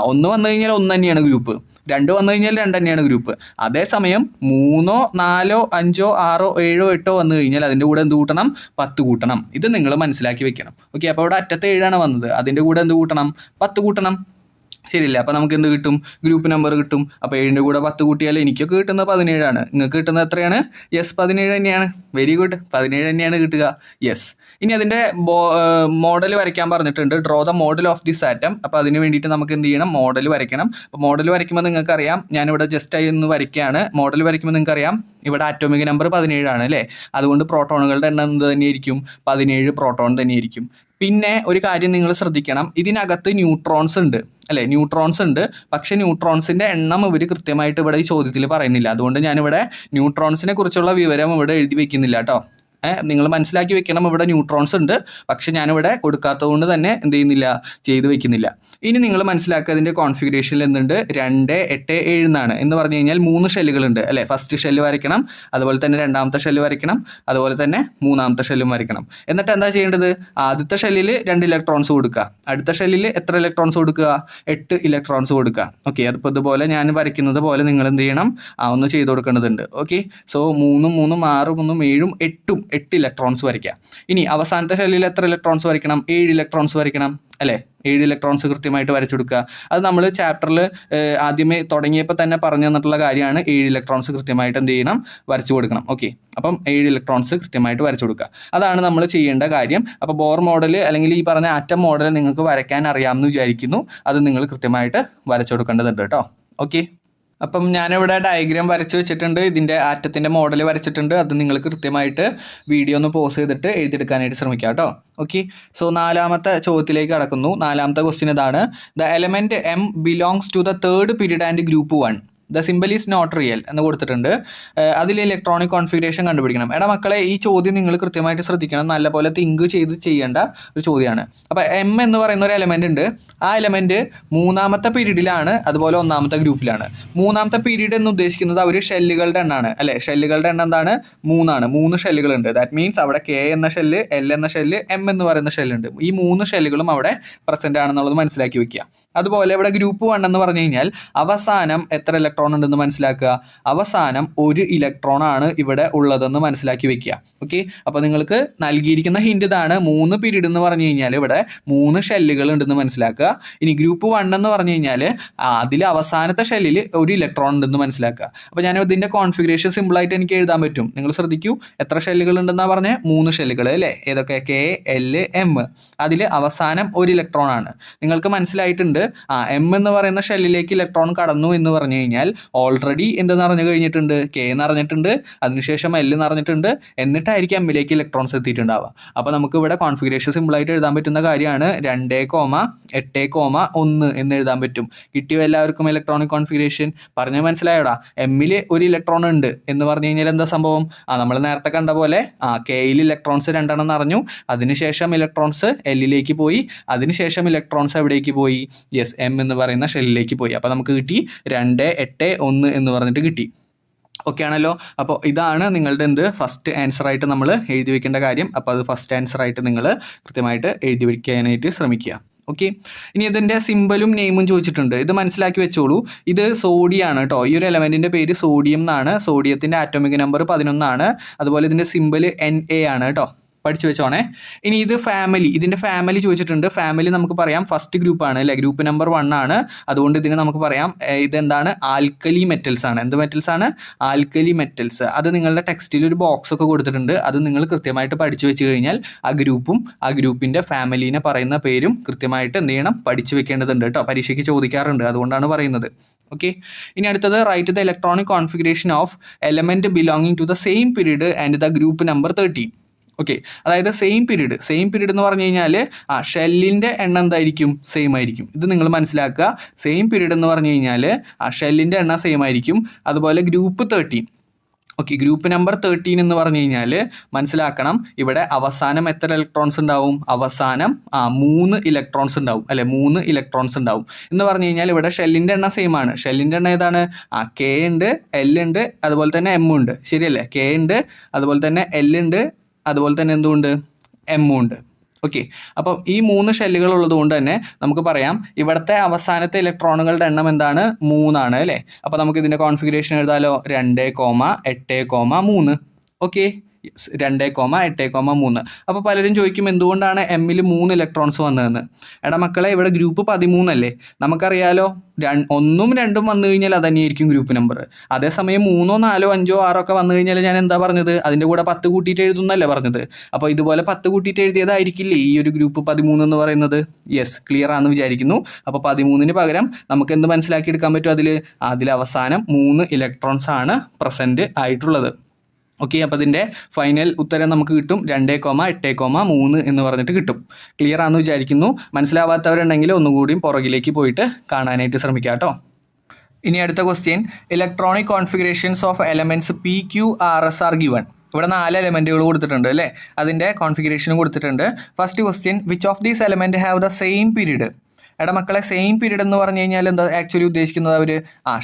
1 വന്നു കഴിഞ്ഞാൽ 1 തന്നെയാണ് ഗ്രൂപ്പ്, 2 വന്നു കഴിഞ്ഞാൽ 2 തന്നെയാണ് ഗ്രൂപ്പ്. അതേസമയം 3, 4, 5, 6, 7, 8 വന്നു കഴിഞ്ഞാൽ അതിന്റെ കൂടെ എന്ത് കൂട്ടണം? 10 കൂട്ടണം. ഇത് നിങ്ങൾ മനസ്സിലാക്കി വെക്കണം. ഓക്കെ, അപ്പോൾ ഇവിടെ അറ്റത്ത് 7 വന്നത്, അതിന്റെ കൂടെ എന്ത് കൂട്ടണം? 10 കൂട്ടണം. ശരിയല്ലേ? അപ്പോൾ നമുക്ക് എന്ത് കിട്ടും? ഗ്രൂപ്പ് നമ്പർ കിട്ടും. അപ്പോൾ 7ന്റെ കൂടെ 10 കൂട്ടിയാൽ എനിക്കൊക്കെ കിട്ടുന്നത് 17 ആണ്. നിങ്ങൾക്ക് കിട്ടുന്നത് എത്രയാണ്? യെസ്, 17 തന്നെയാണ്. വെരി ഗുഡ്, 17 തന്നെയാണ് കിട്ടുക. യെസ്. ഇനി അതിന്റെ മോഡൽ വരയ്ക്കാൻ പറഞ്ഞിട്ടുണ്ട്. Draw the model of this atom. അപ്പോൾ അതിന് വേണ്ടിയിട്ട് നമുക്ക് എന്ത് ചെയ്യണം? മോഡൽ വരയ്ക്കണം. അപ്പോൾ മോഡൽ വരയ്ക്കുമ്പോൾ നിങ്ങൾക്കറിയാം, ഞാനിവിടെ ജസ്റ്റ് ആയി ഒന്ന് വരയ്ക്കുകയാണ്. മോഡൽ വരയ്ക്കുമ്പോൾ നിങ്ങൾക്കറിയാം ഇവിടെ ആറ്റോമിക് നമ്പർ 17 ആണ് അല്ലേ. അതുകൊണ്ട് പ്രോട്ടോണുകളുടെ എണ്ണം എന്ത് തന്നെയായിരിക്കും? 17 പ്രോട്ടോൺ തന്നെയായിരിക്കും. പിന്നെ ഒരു കാര്യം നിങ്ങൾ ശ്രദ്ധിക്കണം, ഇതിനകത്ത് ന്യൂട്രോൺസ് ഉണ്ട് അല്ലെ. ന്യൂട്രോൺസ് ഉണ്ട്, പക്ഷെ ന്യൂട്രോൺസിന്റെ എണ്ണം ഇവർ കൃത്യമായിട്ട് ഇവിടെ ഈ ചോദ്യത്തിൽ പറയുന്നില്ല. അതുകൊണ്ട് ഞാനിവിടെ ന്യൂട്രോൺസിനെ കുറിച്ചുള്ള വിവരം ഇവിടെ എഴുതി വെക്കുന്നില്ല കേട്ടോ. നിങ്ങൾ മനസ്സിലാക്കി വെക്കണം, ഇവിടെ ന്യൂട്രോൺസ് ഉണ്ട്, പക്ഷെ ഞാനിവിടെ കൊടുക്കാത്തത് കൊണ്ട് തന്നെ എന്ത് ചെയ്യുന്നില്ല? ചെയ്ത് വെക്കുന്നില്ല. ഇനി നിങ്ങൾ മനസ്സിലാക്കുക, അതിന്റെ കോൺഫിഗറേഷനിൽ എന്തുണ്ട്? 2, 8, 7 എന്നാണ്. എന്ന് പറഞ്ഞു കഴിഞ്ഞാൽ 3 ഷെല്ലുകളുണ്ട് അല്ലെ. ഫസ്റ്റ് ഷെല്ല് വരയ്ക്കണം, അതുപോലെ തന്നെ രണ്ടാമത്തെ ഷെല്ല് വരയ്ക്കണം, അതുപോലെ തന്നെ മൂന്നാമത്തെ ഷെല്ലും വരയ്ക്കണം. എന്നിട്ട് എന്താ ചെയ്യേണ്ടത്? ആദ്യത്തെ ഷെല്ലിൽ 2 ഇലക്ട്രോൺസ് കൊടുക്കുക, അടുത്ത ഷെല്ലിൽ എത്ര ഇലക്ട്രോൺസ് കൊടുക്കുക? 8 ഇലക്ട്രോൺസ് കൊടുക്കുക. ഓക്കെ, അതിപ്പോൾ ഇതുപോലെ ഞാൻ വരയ്ക്കുന്നത് പോലെ നിങ്ങൾ എന്ത് ചെയ്യണം? ഒന്ന് ചെയ്ത് കൊടുക്കേണ്ടതുണ്ട്. ഓക്കെ, സോ 3, 3, 6, 3, 7, 8 ഇലക്ട്രോൺസ് വരയ്ക്കുക. ഇനി അവസാനത്തെ ഷെല്ലിൽ എത്ര ഇലക്ട്രോൺസ് വരയ്ക്കണം? 7 ഇലക്ട്രോൺസ് വരയ്ക്കണം അല്ലേ. 7 ഇലക്ട്രോൺസ് കൃത്യമായിട്ട് വരച്ചു കൊടുക്കുക. അത് നമ്മൾ ചാപ്റ്ററിൽ ആദ്യമേ തുടങ്ങിയപ്പോൾ തന്നെ പറഞ്ഞു തന്നിട്ടുള്ള കാര്യമാണ്. 7 ഇലക്ട്രോൺസ് കൃത്യമായിട്ട് എന്ത് ചെയ്യണം? വരച്ചു കൊടുക്കണം. ഓക്കെ, അപ്പം 7 ഇലക്ട്രോൺസ് കൃത്യമായിട്ട് വരച്ചു കൊടുക്കുക. അതാണ് നമ്മൾ ചെയ്യേണ്ട കാര്യം. അപ്പോൾ ബോർ മോഡൽ അല്ലെങ്കിൽ ഈ പറഞ്ഞ ആറ്റം മോഡൽ നിങ്ങൾക്ക് വരയ്ക്കാൻ അറിയാമെന്ന് വിചാരിക്കുന്നു. അത് നിങ്ങൾ കൃത്യമായിട്ട് വരച്ചു കൊടുക്കേണ്ടതുണ്ട് കേട്ടോ. ഓക്കെ, അപ്പം ഞാനിവിടെ ഡയഗ്രാം വരച്ച് വെച്ചിട്ടുണ്ട്. ഇതിൻ്റെ ആറ്റത്തിൻ്റെ മോഡൽ വരച്ചിട്ടുണ്ട്. അത് നിങ്ങൾ കൃത്യമായിട്ട് വീഡിയോ ഒന്ന് പോസ് ചെയ്തിട്ട് എഴുതിയെടുക്കാനായിട്ട് ശ്രമിക്കുക കേട്ടോ. ഓക്കെ, സോ 4ാമത്തെ ചോദ്യത്തിലേക്ക് കടക്കുന്നു. 4ാമത്തെ ക്വസ്റ്റ്യൻ ഇതാണ്. The element M belongs to the third period and group 1. The symbol is not real എന്ന് കൊടുത്തിട്ടുണ്ട്. അതിൽ ഇലക്ട്രോണിക് കോൺഫിഗറേഷൻ കണ്ടുപിടിക്കണം. എടാ മക്കളെ, ഈ ചോദ്യം നിങ്ങൾ കൃത്യമായിട്ട് ശ്രദ്ധിക്കണം. നല്ലപോലെ തിങ്ക് ചെയ്ത് ചെയ്യേണ്ട ഒരു ചോദ്യമാണ്. അപ്പോൾ M എന്ന് പറയുന്ന ഒരു എലമെന്റ് ഉണ്ട്. ആ എലമെന്റ് 3ാമത്തെ പീരീഡിലാണ്, അതുപോലെ 1ാമത്തെ ഗ്രൂപ്പിലാണ്. 3ാമത്തെ പീരീഡ് എന്ന് ഉദ്ദേശിക്കുന്നത് അവർ ഷെല്ലുകളുടെ എണ്ണമാണ് അല്ലെ. ഷെല്ലുകളുടെ എണ്ണം എന്താണ്? 3 ആണ്. 3 ഷെല്ലുകളുണ്ട്. ദാറ്റ് മീൻസ് അവിടെ K എന്ന ഷെല്ല്, L എന്ന ഷെല്ല്, M എന്ന് പറയുന്ന ഷെല്ലുണ്ട്. ഈ 3 ഷെല്ലുകളും അവിടെ പ്രസന്റ് ആണെന്നുള്ളത് മനസ്സിലാക്കി വെക്കുക. അതുപോലെ ഇവിടെ ഗ്രൂപ്പ് 1 എന്ന് പറഞ്ഞു കഴിഞ്ഞാൽ അവസാനം എത്ര ഇലക്ട്രോൺ ഉണ്ടെന്ന് മനസ്സിലാക്കുക. അവസാനം 1 ഇലക്ട്രോൺ ആണ് ഇവിടെ ഉള്ളതെന്ന് മനസ്സിലാക്കി വെക്കുക. ഓക്കെ, അപ്പോൾ നിങ്ങൾക്ക് നൽകിയിരിക്കുന്ന ഹിന്റ് ഇതാണ്. 3 പീരീഡ് എന്ന് പറഞ്ഞു കഴിഞ്ഞാൽ ഇവിടെ 3 ഷെല്ലുകൾ ഉണ്ടെന്ന് മനസ്സിലാക്കുക. ഇനി ഗ്രൂപ്പ് 1 എന്ന് പറഞ്ഞു കഴിഞ്ഞാൽ അതിൽ അവസാനത്തെ ഷെല്ലിൽ 1 ഇലക്ട്രോൺ ഉണ്ടെന്ന് മനസ്സിലാക്കുക. അപ്പോൾ ഞാൻ ഇതിന്റെ കോൺഫിഗറേഷൻ സിമ്പിൾ ആയിട്ട് എനിക്ക് എഴുതാൻ പറ്റും. നിങ്ങൾ ശ്രദ്ധിക്കൂ, എത്ര ഷെല്ലുകൾ ഉണ്ടെന്നാ പറഞ്ഞത്? 3 ഷെല്ലുകൾ അല്ലേ. ഏതൊക്കെ? K, L, M. അതിൽ അവസാനം 1 ഇലക്ട്രോൺ ആണ്. നിങ്ങൾക്ക് മനസ്സിലായിട്ടുണ്ട്. M എന്ന് പറയുന്ന ഷെല്ലിലേക്ക് ഇലക്ട്രോൺ കടന്നു എന്ന് പറഞ്ഞു കഴിഞ്ഞാൽ ഓൾറെഡി എന്തെന്ന് അറിഞ്ഞു കഴിഞ്ഞിട്ടുണ്ട്, കെ എന്ന് അറിഞ്ഞിട്ടുണ്ട്, അതിനുശേഷം എൽ എന്ന് അറിഞ്ഞിട്ടുണ്ട്, എന്നിട്ടായിരിക്കും എമ്മിലേക്ക് ഇലക്ട്രോൺസ് എത്തിയിട്ടുണ്ടാവുക. അപ്പോൾ നമുക്ക് ഇവിടെ കോൺഫിഗറേഷൻ സിമ്പിളായിട്ട് എഴുതാൻ പറ്റുന്ന കാര്യമാണ് 2,8,1 എന്ന് എഴുതാൻ പറ്റും. കിട്ടിയോ എല്ലാവർക്കും ഇലക്ട്രോണിക് കോൺഫിഗറേഷൻ? പറഞ്ഞ് മനസ്സിലായോടാ? എമ്മിൽ ഒരു ഇലക്ട്രോൺ ഉണ്ട് എന്ന് പറഞ്ഞു കഴിഞ്ഞാൽ എന്താ സംഭവം? നമ്മൾ നേരത്തെ കണ്ട പോലെ കെയിൽ ഇലക്ട്രോൺസ് 2 എണ്ണം നിറഞ്ഞു, അതിനുശേഷം ഇലക്ട്രോൺസ് എല്ലിലേക്ക് പോയി, അതിനുശേഷം ഇലക്ട്രോൺസ് എവിടേക്ക് പോയി? യെസ്, എം എന്ന് പറയുന്ന ഷെല്ലിലേക്ക് പോയി. അപ്പോൾ നമുക്ക് കിട്ടി 2,8,1 എന്ന് പറഞ്ഞിട്ട് കിട്ടി. ഓക്കെ ആണല്ലോ? അപ്പോൾ ഇതാണ് നിങ്ങളുടെ ഫസ്റ്റ് ആൻസർ ആയിട്ട് നമ്മൾ എഴുതി വെക്കേണ്ട കാര്യം. അപ്പോൾ അത് ഫസ്റ്റ് ആൻസർ ആയിട്ട് നിങ്ങൾ കൃത്യമായിട്ട് എഴുതി വയ്ക്കാനായിട്ട് ശ്രമിക്കുക. ഓക്കെ, ഇനി ഇതിൻ്റെ സിമ്പലും നെയിമും ചോദിച്ചിട്ടുണ്ട്. ഇത് മനസ്സിലാക്കി വെച്ചോളൂ. ഇത് സോഡിയാണ് കേട്ടോ. ഈ ഒരു എലമെൻറ്റിൻ്റെ പേര് സോഡിയം എന്നാണ്. സോഡിയത്തിൻ്റെ ആറ്റോമിക് നമ്പർ 11 ആണ്. അതുപോലെ ഇതിൻ്റെ സിമ്പൽ Na ആണ് കേട്ടോ. പഠിച്ചു വെച്ചോണേ. ഇനി ഇത് ഫാമിലി, ഇതിൻ്റെ ഫാമിലി ചോദിച്ചിട്ടുണ്ട്. ഫാമിലി നമുക്ക് പറയാം ഫസ്റ്റ് ഗ്രൂപ്പാണ് അല്ലേ, ഗ്രൂപ്പ് നമ്പർ 1 ആണ്. അതുകൊണ്ട് ഇതിന് നമുക്ക് പറയാം ഇതെന്താണ്? ആൽക്കലി മെറ്റൽസ് ആണ്. എന്ത് മെറ്റൽസ് ആണ്? Alkali metals. അത് നിങ്ങളുടെ ടെക്സ്റ്റിൽ ഒരു ബോക്സ് ഒക്കെ കൊടുത്തിട്ടുണ്ട്. അത് നിങ്ങൾ കൃത്യമായിട്ട് പഠിച്ചു വെച്ച് കഴിഞ്ഞാൽ ആ ഗ്രൂപ്പും ആ ഗ്രൂപ്പിൻ്റെ ഫാമിലീനെ പറയുന്ന പേരും കൃത്യമായിട്ട് എന്ത് ചെയ്യണം? പഠിച്ചു വെക്കേണ്ടതുണ്ട് കേട്ടോ. പരീക്ഷയ്ക്ക് ചോദിക്കാറുണ്ട്, അതുകൊണ്ടാണ് പറയുന്നത്. ഓക്കെ, ഇനി അടുത്തത് write the electronic configuration of element belonging to the same period and the group number 13. Okay, അതായത് സെയിം പീരീഡ് എന്ന് പറഞ്ഞു കഴിഞ്ഞാൽ ഷെല്ലിൻ്റെ എണ്ണം എന്തായിരിക്കും? സെയിം ആയിരിക്കും. ഇത് നിങ്ങൾ മനസ്സിലാക്കുക. സെയിം പീരീഡ് എന്ന് പറഞ്ഞു കഴിഞ്ഞാൽ ഷെല്ലിൻ്റെ എണ്ണം സെയിം ആയിരിക്കും. അതുപോലെ ഗ്രൂപ്പ് 13. ഓക്കെ, ഗ്രൂപ്പ് നമ്പർ 13 എന്ന് പറഞ്ഞു കഴിഞ്ഞാൽ മനസ്സിലാക്കണം, ഇവിടെ അവസാനം എത്ര ഇലക്ട്രോൺസ് ഉണ്ടാവും? അവസാനം 3 ഇലക്ട്രോൺസ് ഉണ്ടാവും അല്ലെ, 3 ഇലക്ട്രോൺസ് ഉണ്ടാവും എന്ന് പറഞ്ഞു കഴിഞ്ഞാൽ ഇവിടെ ഷെല്ലിൻ്റെ എണ്ണം സെയിം ആണ്. ഷെല്ലിൻ്റെ എണ്ണം ഏതാണ്? കെ ഉണ്ട്, എൽ ഉണ്ട്, അതുപോലെ തന്നെ എം ഉണ്ട്. ശരിയല്ലേ? കെ ഉണ്ട്, അതുപോലെ തന്നെ എൽ ഉണ്ട്, അതുപോലെ തന്നെ എന്തുകൊണ്ട്? എമ്മും ഉണ്ട്. ഓക്കെ, അപ്പം ഈ 3 ഷെല്ലുകൾ ഉള്ളത് കൊണ്ട് തന്നെ നമുക്ക് പറയാം ഇവിടുത്തെ അവസാനത്തെ ഇലക്ട്രോണുകളുടെ എണ്ണം എന്താണ്? 3 ആണ് അല്ലേ. അപ്പോൾ നമുക്ക് ഇതിൻ്റെ കോൺഫിഗറേഷൻ എഴുതാലോ. 2,8,3. ഓക്കെ, 2,8,3. അപ്പോൾ പലരും ചോദിക്കും എന്തുകൊണ്ടാണ് എമ്മിൽ 3 ഇലക്ട്രോൺസ് വന്നതെന്ന്. എടാ മക്കളെ, ഇവിടെ ഗ്രൂപ്പ് 13 അല്ലേ. നമുക്കറിയാലോ 1ഉം 2ഉം വന്നു കഴിഞ്ഞാൽ അത് തന്നെയായിരിക്കും ഗ്രൂപ്പ് നമ്പർ. അതേസമയം 3ഓ 4ഓ 5ഓ 6ഓ ഒക്കെ വന്നു കഴിഞ്ഞാൽ ഞാൻ എന്താ പറഞ്ഞത്? അതിൻ്റെ കൂടെ 10 കൂട്ടിയിട്ട് എഴുതുന്നല്ലേ പറഞ്ഞത്. അപ്പോൾ ഇതുപോലെ 10 കൂട്ടിയിട്ട് എഴുതിയതായിരിക്കില്ലേ ഈ ഒരു ഗ്രൂപ്പ് 13 എന്ന് പറയുന്നത്. യെസ്, ക്ലിയർ ആണെന്ന് വിചാരിക്കുന്നു. അപ്പോൾ 13ന് പകരം നമുക്ക് എന്ത് മനസ്സിലാക്കി എടുക്കാൻ പറ്റും? അതിൽ അവസാനം 3 ഇലക്ട്രോൺസ് ആണ് പ്രസൻറ്റ് ആയിട്ടുള്ളത്. ഓക്കെ, അപ്പോൾ അതിൻ്റെ ഫൈനൽ ഉത്തരം നമുക്ക് കിട്ടും 2,8,3 എന്ന് പറഞ്ഞിട്ട് കിട്ടും. ക്ലിയർ ആണെന്ന് വിചാരിക്കുന്നു. മനസ്സിലാവാത്തവരുണ്ടെങ്കിൽ ഒന്നുകൂടിയും പുറകിലേക്ക് പോയിട്ട് കാണാനായിട്ട് ശ്രമിക്കാം കേട്ടോ. ഇനി അടുത്ത question, electronic configurations of elements PQRS are given. ഇവിടെ 4 എലമെൻറ്റുകൾ കൊടുത്തിട്ടുണ്ട് അല്ലേ, അതിൻ്റെ കോൺഫിഗറേഷനും കൊടുത്തിട്ടുണ്ട്. First question, which of these element have the same period? എടാ മക്കളെ, സെയിം പീരീഡ് എന്ന് പറഞ്ഞു കഴിഞ്ഞാൽ എന്താ ആക്ച്വലി ഉദ്ദേശിക്കുന്നത്? അവർ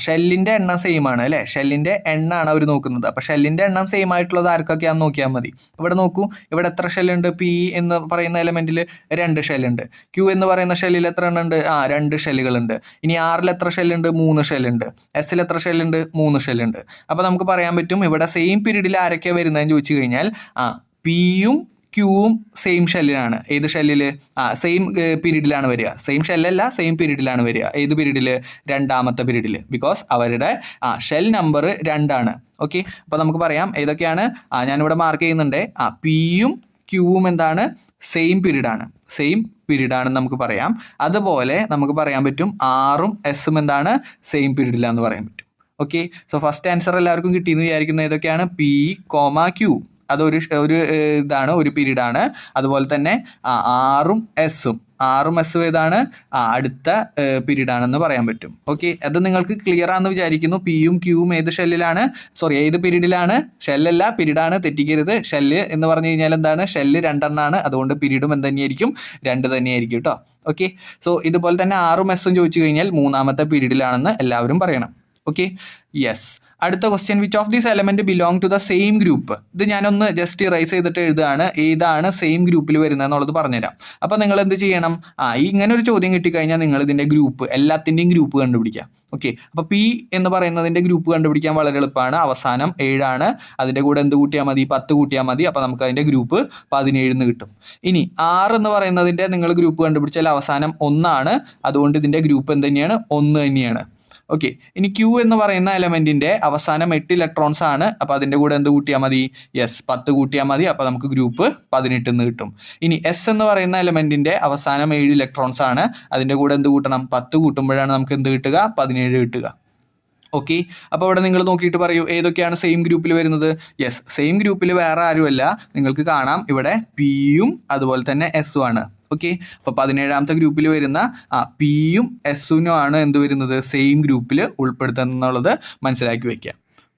ഷെല്ലിൻ്റെ എണ്ണം സെയിം ആണ് അല്ലേ, ഷെല്ലിൻ്റെ എണ്ണമാണ് അവർ നോക്കുന്നത്. അപ്പോൾ ഷെല്ലിൻ്റെ എണ്ണം സെയിം ആയിട്ടുള്ളത് ആർക്കൊക്കെയാണെന്ന് നോക്കിയാൽ മതി. ഇവിടെ നോക്കൂ, ഇവിടെ എത്ര ഷെല്ലുണ്ട്? P എന്ന് പറയുന്ന എലമെൻറ്റിൽ 2 ഷെല്ലുണ്ട്. Q എന്ന് പറയുന്ന ഷെല്ലിൽ എത്ര എണ്ണം ഉണ്ട്? 2 ഷെല്ലുകളുണ്ട്. ഇനി Rൽ എത്ര ഷെല്ലുണ്ട്? 3 ഷെല്ലുണ്ട്. Sൽ എത്ര ഷെല്ലുണ്ട്? 3 ഷെല്ലുണ്ട്. അപ്പോൾ നമുക്ക് പറയാൻ പറ്റും ഇവിടെ സെയിം പീരീഡിൽ ആരൊക്കെയാണ് വരുന്നതെന്ന് ചോദിച്ചു കഴിഞ്ഞാൽ Pയും Qവും സെയിം ഷെല്ലിലാണ്. ഏത് ഷെല്ലിൽ? സെയിം പീരീഡിലാണ് വരിക. സെയിം ഷെല്ലല്ല, സെയിം പീരീഡിലാണ് വരിക. ഏത് പീരീഡിൽ? 2ാമത്തെ പീരീഡിൽ. ബിക്കോസ് അവരുടെ ഷെൽ നമ്പർ 2 ആണ്. ഓക്കെ, അപ്പോൾ നമുക്ക് പറയാം ഏതൊക്കെയാണ്. ഞാനിവിടെ മാർക്ക് ചെയ്യുന്നുണ്ട്. Pയും Qവും എന്താണ്? സെയിം പീരീഡാണെന്ന് നമുക്ക് പറയാം. അതുപോലെ നമുക്ക് പറയാൻ പറ്റും Rഉം Sഉം എന്താണ്? സെയിം പീരീഡിലാണെന്ന് പറയാൻ പറ്റും. ഓക്കെ, സോ ഫസ്റ്റ് ആൻസർ എല്ലാവർക്കും കിട്ടിയെന്ന് വിചാരിക്കുന്നത് ഏതൊക്കെയാണ്? P, Q. അതൊരു ഇതാണ്, ഒരു പീരീഡാണ്. അതുപോലെ തന്നെ Rഉം Sഉം ഏതാണ്? അടുത്ത പീരീഡാണെന്ന് പറയാൻ പറ്റും. ഓക്കെ, അത് നിങ്ങൾക്ക് ക്ലിയർ ആണെന്ന് വിചാരിക്കുന്നു. Pയും Qവും ഏത് ഷെല്ലിലാണ്? ഏത് പീരീഡിലാണ്? ഷെല്ലല്ല, പീരീഡാണ്, തെറ്റിക്കരുത്. ഷെല്ല് എന്ന് പറഞ്ഞു കഴിഞ്ഞാൽ എന്താണ്? ഷെല്ല് 2 എണ്ണമാണ്. അതുകൊണ്ട് പീരീഡും തന്നെയായിരിക്കും, 2 തന്നെയായിരിക്കും കേട്ടോ. ഓക്കെ, സോ ഇതുപോലെ തന്നെ Rഉം Sഉം ചോദിച്ചു കഴിഞ്ഞാൽ 3ാമത്തെ പീരീഡിലാണെന്ന് എല്ലാവരും പറയണം. Okay, yes. അടുത്ത question, which of these element belong to the same group? ഇത് ഞാനൊന്ന് ജസ്റ്റ് റൈസ് ചെയ്തിട്ട് എഴുതുകയാണ്. ഏതാണ് സെയിം ഗ്രൂപ്പിൽ വരുന്നത് എന്നുള്ളത് പറഞ്ഞുതരാം. അപ്പോൾ നിങ്ങൾ എന്ത് ചെയ്യണം? ഇങ്ങനെ ഒരു ചോദ്യം കിട്ടിക്കഴിഞ്ഞാൽ നിങ്ങൾ ഇതിൻ്റെ ഗ്രൂപ്പ്, എല്ലാത്തിൻ്റെയും ഗ്രൂപ്പ് കണ്ടുപിടിക്കുക. ഓക്കെ, അപ്പോൾ P എന്ന് പറയുന്നതിൻ്റെ ഗ്രൂപ്പ് കണ്ടുപിടിക്കാൻ വളരെ എളുപ്പമാണ്. അവസാനം 7 ആണ്. അതിൻ്റെ കൂടെ എന്ത് കൂട്ടിയാൽ മതി? 10 കൂട്ടിയാൽ മതി. അപ്പോൾ നമുക്ക് അതിൻ്റെ ഗ്രൂപ്പ് 17 കിട്ടും. ഇനി R എന്ന് പറയുന്നതിൻ്റെ നിങ്ങൾ ഗ്രൂപ്പ് കണ്ടുപിടിച്ചാൽ അവസാനം 1 ആണ്. അതുകൊണ്ട് ഇതിൻ്റെ ഗ്രൂപ്പ് എന്ത് തന്നെയാണ്? 1 തന്നെയാണ്. ഓക്കെ, ഇനി Q എന്ന് പറയുന്ന എലമെന്റിന്റെ അവസാനം 8 ഇലക്ട്രോൺസ് ആണ്. അപ്പോൾ അതിൻ്റെ കൂടെ എന്ത് കൂട്ടിയാൽ മതി? യെസ്, 10 കൂട്ടിയാൽ മതി. അപ്പോൾ നമുക്ക് ഗ്രൂപ്പ് 18 എന്ന് കിട്ടും. ഇനി S എന്ന് പറയുന്ന എലമെന്റിന്റെ അവസാനം 7 ഇലക്ട്രോൺസ് ആണ്. അതിൻ്റെ കൂടെ എന്ത് കൂട്ടണം? 10 കൂട്ടുമ്പോഴാണ് നമുക്ക് എന്ത് കിട്ടുക? 17 കിട്ടുക. ഓക്കെ, അപ്പോൾ ഇവിടെ നിങ്ങൾ നോക്കിയിട്ട് പറയൂ ഏതൊക്കെയാണ് സെയിം ഗ്രൂപ്പിൽ വരുന്നത്. യെസ്, സെയിം ഗ്രൂപ്പിൽ വേറെ ആരുമല്ല, നിങ്ങൾക്ക് കാണാം ഇവിടെ പിയും അതുപോലെ തന്നെ എസും ആണ്. ഓക്കെ, അപ്പോൾ 17ാമത്തെ ഗ്രൂപ്പിൽ വരുന്ന പിയും എസുനും ആണ് എന്ത് വരുന്നത്, സെയിം ഗ്രൂപ്പിൽ ഉൾപ്പെടുത്തുന്നത് എന്നുള്ളത് മനസ്സിലാക്കി വെക്കുക.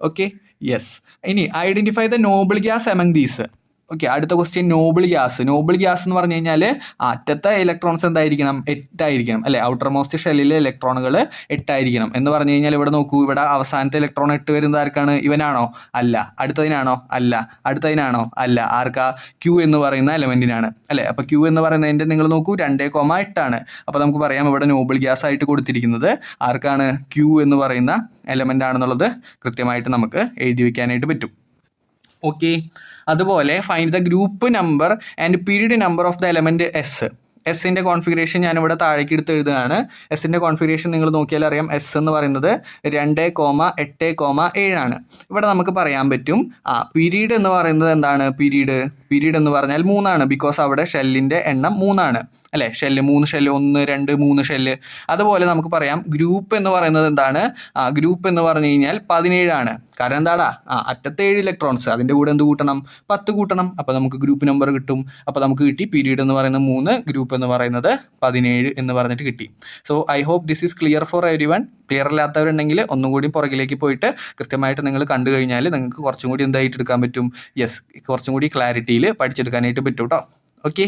Okay, yes. ഇനി identify the noble gas among these. Okay, അടുത്ത question noble gas. Noble gas എന്ന് പറഞ്ഞു കഴിഞ്ഞാൽ അറ്റത്തെ ഇലക്ട്രോൺസ് എന്തായിരിക്കണം, 8 ആയിരിക്കണം അല്ലെ. ഔട്ടർ മോസ്റ്റ് ഷെല്ലിലെ ഇലക്ട്രോണുകൾ 8 ആയിരിക്കണം എന്ന് പറഞ്ഞു കഴിഞ്ഞാൽ ഇവിടെ നോക്കൂ, ഇവിടെ അവസാനത്തെ ഇലക്ട്രോൺ 8 വരുന്നത് ആർക്കാണ്, ഇവനാണോ, അല്ല. അടുത്തതിനാണോ, അല്ല. അടുത്തതിനാണോ, അല്ല. ആർക്കാ, ക്യൂ എന്ന് പറയുന്ന എലമെന്റിനാണ് അല്ലെ. അപ്പൊ ക്യൂ എന്ന് പറയുന്നതിന്റെ നിങ്ങൾ നോക്കൂ 2,8 ആണ്. അപ്പൊ നമുക്ക് പറയാം ഇവിടെ നോബിൾ ഗ്യാസ് ആയിട്ട് കൊടുത്തിരിക്കുന്നത് ആർക്കാണ്, ക്യൂ എന്ന് പറയുന്ന എലമെന്റ് ആണെന്നുള്ളത് കൃത്യമായിട്ട് നമുക്ക് എഴുതി വെക്കാനായിട്ട് പറ്റും. ഓക്കെ, അതുപോലെ find the group number and period number of the element S. എസിൻ്റെ കോൺഫിഗറേഷൻ ഞാനിവിടെ താഴേക്ക് എടുത്ത് എഴുതുകയാണ്. എസിൻ്റെ കോൺഫിഗറേഷൻ നിങ്ങൾ നോക്കിയാൽ അറിയാം, എസ് എന്ന് പറയുന്നത് 2,8,7 ആണ്. ഇവിടെ നമുക്ക് പറയാൻ പറ്റും പീരീഡ് എന്ന് പറയുന്നത് എന്താണ്, പീരീഡ് എന്ന് പറഞ്ഞാൽ 3 ആണ്. ബിക്കോസ് അവിടെ ഷെല്ലിൻ്റെ എണ്ണം 3 ആണ് അല്ലേ. 3 ഷെല്ല്, 1 2 3 ഷെല്ല്. അതുപോലെ നമുക്ക് പറയാം ഗ്രൂപ്പ് എന്ന് പറയുന്നത് എന്താണ്, ഗ്രൂപ്പ് എന്ന് പറഞ്ഞു കഴിഞ്ഞാൽ 17 ആണ്. കാരണം എന്താടാ, അറ്റത്തെ 7 ഇലക്ട്രോൺസ്, അതിൻ്റെ കൂടെ എന്ത് കൂട്ടണം, 10 കൂട്ടണം. അപ്പോൾ നമുക്ക് ഗ്രൂപ്പ് നമ്പർ കിട്ടും. അപ്പോൾ നമുക്ക് കിട്ടി പീരീഡ് എന്ന് പറയുന്നത് 3, ഗ്രൂപ്പ് എന്ന് പറയുന്നത് 17 എന്ന് പറഞ്ഞിട്ട് കിട്ടി. So I hope this is clear for everyone. Clear അല്ലാത്തവരുണ്ടെങ്കിൽ ഒന്നുകൂടി പുറകിലേക്ക് പോയിട്ട് കൃത്യമായിട്ട് നിങ്ങൾ കണ്ടു കഴിഞ്ഞാൽ നിങ്ങൾക്ക് കുറച്ചും കൂടി എന്തായിട്ട് എടുക്കാൻ പറ്റും, യെസ്, കുറച്ചും കൂടി ക്ലാരിറ്റിയിൽ പഠിച്ചെടുക്കാനായിട്ട് പറ്റും കേട്ടോ. ഓക്കെ,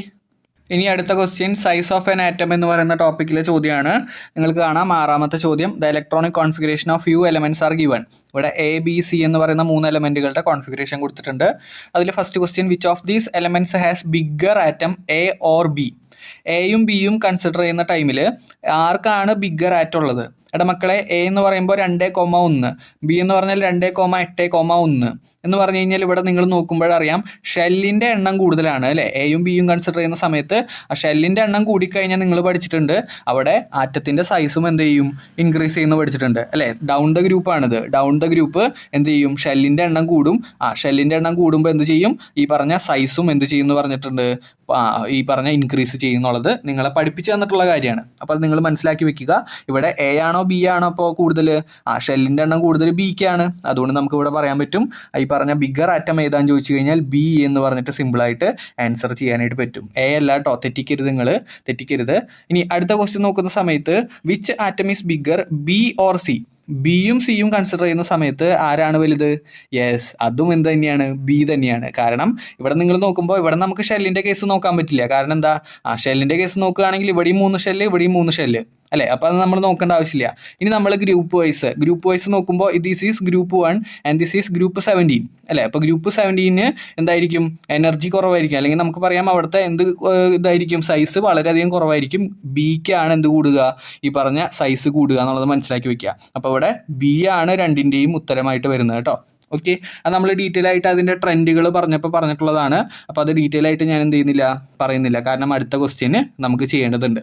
ഇനി അടുത്ത question size of an atom എന്ന് പറയുന്ന ടോപ്പിക്കിലെ ചോദ്യമാണ്. നിങ്ങൾക്ക് കാണാം 6ാമത്തെ ചോദ്യം, the electronic configuration of few elements are given. ഇവിടെ ABC എന്ന് പറയുന്ന 3 എലമെന്റുകളുടെ കോൺഫിഗറേഷൻ കൊടുത്തിട്ടുണ്ട്. അതിൽ first question, which of these elements has bigger atom A or B. എയും ബിയും കൺസിഡർ ചെയ്യുന്ന ടൈമിൽ ആർക്കാണ് ബിഗ്ഗർ ആറ്റം ഉള്ളത്? എടാ മക്കളെ, എ എന്ന് പറയുമ്പോൾ 2,1, ബി എന്ന് പറഞ്ഞാൽ 2,8,1 എന്ന് പറഞ്ഞു കഴിഞ്ഞാൽ ഇവിടെ നിങ്ങൾ നോക്കുമ്പോഴറിയാം ഷെല്ലിൻ്റെ എണ്ണം കൂടുതലാണ് അല്ലേ. എയും ബിയും കൺസിഡർ ചെയ്യുന്ന സമയത്ത് ആ ഷെല്ലിൻ്റെ എണ്ണം കൂടിക്കഴിഞ്ഞാൽ നിങ്ങൾ പഠിച്ചിട്ടുണ്ട് അവിടെ ആറ്റത്തിൻ്റെ സൈസും എന്ത് ചെയ്യും, ഇൻക്രീസ് ചെയ്യുന്ന പഠിച്ചിട്ടുണ്ട് അല്ലേ. ഡൗൺ ദ ഗ്രൂപ്പാണിത്. ഡൗൺ ദ ഗ്രൂപ്പ് എന്ത് ചെയ്യും, ഷെല്ലിൻ്റെ എണ്ണം കൂടും. ഷെല്ലിൻ്റെ എണ്ണം കൂടുമ്പോൾ എന്ത് ചെയ്യും, ഈ പറഞ്ഞ സൈസും എന്ത് ചെയ്യും എന്ന് പറഞ്ഞിട്ടുണ്ട്, ഈ പറഞ്ഞ ഇൻക്രീസ് ചെയ്യുന്നുള്ളത് നിങ്ങളെ പഠിപ്പിച്ചു തന്നിട്ടുള്ള കാര്യമാണ്. അപ്പോൾ അത് നിങ്ങൾ മനസ്സിലാക്കി വെക്കുക. ഇവിടെ എ ആണോ ബി ആണോ അപ്പോൾ കൂടുതൽ, ഷെല്ലിൻ്റെ എണ്ണം കൂടുതൽ ബിക്കാണ്. അതുകൊണ്ട് നമുക്ക് ഇവിടെ പറയാൻ പറ്റും ഈ പറഞ്ഞ ബിഗ്ഗർ ആറ്റം ഏതാന്ന് ചോദിച്ചു കഴിഞ്ഞാൽ ബി എന്ന് പറഞ്ഞിട്ട് സിമ്പിളായിട്ട് ആൻസർ ചെയ്യാനായിട്ട് പറ്റും. എ അല്ല കേട്ടോ, തെറ്റിക്കരുത് നിങ്ങൾ, തെറ്റിക്കരുത്. ഇനി അടുത്ത ക്വസ്റ്റ്യൻ നോക്കുന്ന സമയത്ത് which atom is bigger, B or C. ബിയും സിയും കൺസിഡർ ചെയ്യുന്ന സമയത്ത് ആരാണ് വലുത്? യെസ്, അതും എന്ത് തന്നെയാണ്, ബി തന്നെയാണ്. കാരണം ഇവിടെ നിങ്ങൾ നോക്കുമ്പോൾ ഇവിടെ നമുക്ക് ഷെല്ലിൻ്റെ കേസ് നോക്കാൻ പറ്റില്ല. കാരണം എന്താ, ഷെല്ലിൻ്റെ കേസ് നോക്കുകയാണെങ്കിൽ ഇവിടെയും 3 ഷെല്ല്, ഇവിടെയും 3 ഷെല്ല് അല്ലേ. അപ്പോൾ അത് നമ്മൾ നോക്കേണ്ട ആവശ്യമില്ല. ഇനി നമ്മൾ ഗ്രൂപ്പ് വൈസ് നോക്കുമ്പോൾ this is group 1 and this is group 17 അല്ലേ. അപ്പോൾ ഗ്രൂപ്പ് 17 എന്തായിരിക്കും, എനർജി കുറവായിരിക്കും. അല്ലെങ്കിൽ നമുക്ക് പറയാം അവിടുത്തെ എന്ത് ഇതായിരിക്കും, സൈസ് വളരെയധികം കുറവായിരിക്കും. ബിക്കാണ് എന്ത് കൂടുക, ഈ പറഞ്ഞ സൈസ് കൂടുക എന്നുള്ളത് മനസ്സിലാക്കി വെക്കുക. അപ്പോൾ ഇവിടെ ബി ആണ് രണ്ടിൻ്റെയും ഉത്തരമായിട്ട് വരുന്നത് കേട്ടോ. ഓക്കെ, അത് നമ്മൾ ഡീറ്റെയിൽ ആയിട്ട് അതിൻ്റെ ട്രെൻഡുകൾ പറഞ്ഞിട്ടുള്ളതാണ്. അപ്പോൾ അത് ഡീറ്റെയിൽ ആയിട്ട് ഞാൻ എന്ത് ചെയ്യുന്നില്ല, പറയുന്നില്ല. കാരണം അടുത്ത ക്വസ്റ്റ്യന് നമുക്ക് ചെയ്യേണ്ടതുണ്ട്.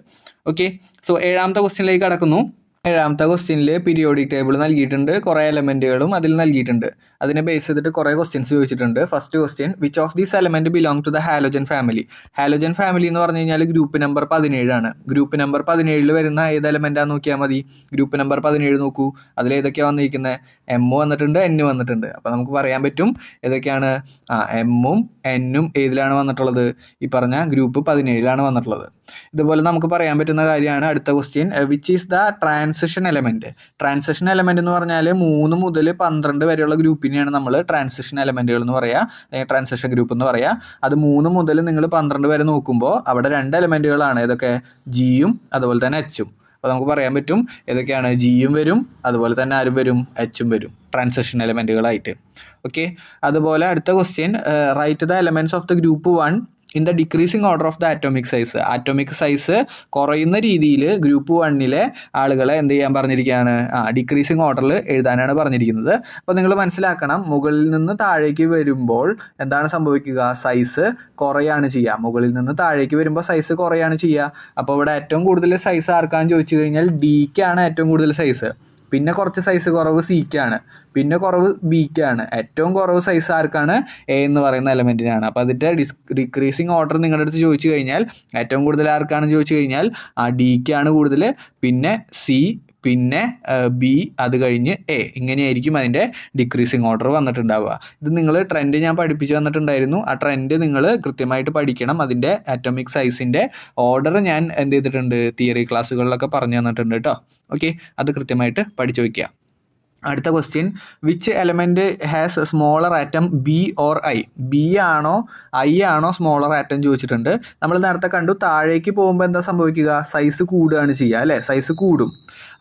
ഓക്കെ, സോ 7ാമത്തെ ക്വസ്റ്റ്യനിലേക്ക് കടക്കുന്നു. 7ാമത്തെ ക്വസ്റ്റ്യനിൽ പീരിയോഡിക് ടേബിൾ നൽകിയിട്ടുണ്ട്, കുറേ എലമെൻറ്റുകളും അതിൽ നൽകിയിട്ടുണ്ട്. അതിനെ ബേസ് ചെയ്തിട്ട് കുറേ ക്വസ്റ്റ്യൻസ് ചോദിച്ചിട്ടുണ്ട്. First question, which of these element belong to the halogen family. Halogen family എന്ന് പറഞ്ഞു കഴിഞ്ഞാൽ ഗ്രൂപ്പ് നമ്പർ 17 ആണ്. ഗ്രൂപ്പ് നമ്പർ 17 വരുന്ന ഏത് എലമെൻറ്റാന്ന് നോക്കിയാൽ മതി. ഗ്രൂപ്പ് നമ്പർ 17 നോക്കൂ, അതിൽ ഏതൊക്കെയാണ് വന്നിരിക്കുന്നത്, എം വന്നിട്ടുണ്ട്, എൻ വന്നിട്ടുണ്ട്. അപ്പോൾ നമുക്ക് പറയാൻ പറ്റും ഏതൊക്കെയാണ്, എമ്മും എന്നും ഏതിലാണ് വന്നിട്ടുള്ളത്, ഈ പറഞ്ഞ ഗ്രൂപ്പ് 17 വന്നിട്ടുള്ളത്. ഇതുപോലെ നമുക്ക് പറയാൻ പറ്റുന്ന കാര്യമാണ് അടുത്ത question, which is the transition element. Transition element എന്ന് പറഞ്ഞാൽ 3 മുതൽ 12 വരെയുള്ള ഗ്രൂപ്പിനെയാണ് നമ്മൾ ട്രാൻസിഷൻ എലമെൻറ്റുകൾ എന്ന് പറയുക, അല്ലെങ്കിൽ ട്രാൻസിഷൻ ഗ്രൂപ്പ് എന്ന് പറയുക. അത് 3 മുതൽ നിങ്ങൾ 12 വരെ നോക്കുമ്പോൾ അവിടെ 2 എലമെൻറ്റുകളാണ്, ഏതൊക്കെ, ജിയും അതുപോലെ തന്നെ എച്ചും. അപ്പോൾ നമുക്ക് പറയാൻ പറ്റും ഏതൊക്കെയാണ്, ജിയും വരും, അതുപോലെ തന്നെ ആരും വരും, എച്ചും വരും ട്രാൻസിഷൻ എലമെൻറ്റുകളായിട്ട്. ഓക്കെ, അതുപോലെ അടുത്ത question, write the elements of the group 1 in the decreasing order of the atomic size. Atomic size കുറയുന്ന രീതിയിൽ ഗ്രൂപ്പ് 1 ആളുകളെ എന്ത് ചെയ്യാൻ പറഞ്ഞിരിക്കുകയാണ്, ഡിക്രീസിങ് ഓർഡറിൽ എഴുതാനാണ് പറഞ്ഞിരിക്കുന്നത്. അപ്പോൾ നിങ്ങൾ മനസ്സിലാക്കണം, മുകളിൽ നിന്ന് താഴേക്ക് വരുമ്പോൾ എന്താണ് സംഭവിക്കുക, സൈസ് കുറയാണ് ചെയ്യുക. മുകളിൽ നിന്ന് താഴേക്ക് വരുമ്പോൾ സൈസ് കുറയാണ് ചെയ്യുക. അപ്പോൾ ഇവിടെ ഏറ്റവും കൂടുതൽ സൈസ് ആർക്കാന്ന് ചോദിച്ചു കഴിഞ്ഞാൽ ഡിക്കാണ് ഏറ്റവും കൂടുതൽ സൈസ്. പിന്നെ കുറച്ച് സൈസ് കുറവ് സിക്കാണ്, പിന്നെ കുറവ് ബിക്കാണ്. ഏറ്റവും കുറവ് സൈസ് ആർക്കാണ്, എ എന്ന് പറയുന്ന എലമെൻറ്റിനാണ്. അപ്പോൾ അതിൻ്റെ ഡിക്രീസിങ് ഓർഡർ നിങ്ങളുടെ അടുത്ത് ചോദിച്ചു കഴിഞ്ഞാൽ ഏറ്റവും കൂടുതൽ ആർക്കാണെന്ന് ചോദിച്ചു കഴിഞ്ഞാൽ ഡിക്കാണ് കൂടുതൽ, പിന്നെ സി, പിന്നെ ബി, അത് കഴിഞ്ഞ് എ. ഇങ്ങനെയായിരിക്കും അതിൻ്റെ ഡിക്രീസിങ് ഓർഡർ വന്നിട്ടുണ്ടാവുക. ഇത് നിങ്ങൾ ട്രെൻഡ് ഞാൻ പഠിപ്പിച്ചു തന്നിട്ടുണ്ടായിരുന്നു. ആ ട്രെൻഡ് നിങ്ങൾ കൃത്യമായിട്ട് പഠിക്കണം. അതിൻ്റെ ആറ്റോമിക് സൈസിൻ്റെ ഓർഡർ ഞാൻ എന്ത് ചെയ്തിട്ടുണ്ട്, തിയറി ക്ലാസ്സുകളിലൊക്കെ പറഞ്ഞു തന്നിട്ടുണ്ട് കേട്ടോ. ഓക്കെ, അത് കൃത്യമായിട്ട് പഠിച്ചു വയ്ക്കുക. അടുത്ത question, which element has smaller atom B or I? B ആണോ ഐ ആണോ സ്മോളർ ആറ്റം ചോദിച്ചിട്ടുണ്ട്. നമ്മൾ നേരത്തെ കണ്ടു, താഴേക്ക് പോകുമ്പോൾ എന്താ സംഭവിക്കുക, സൈസ് കൂടുകയാണ് ചെയ്യുക അല്ലേ, സൈസ് കൂടും.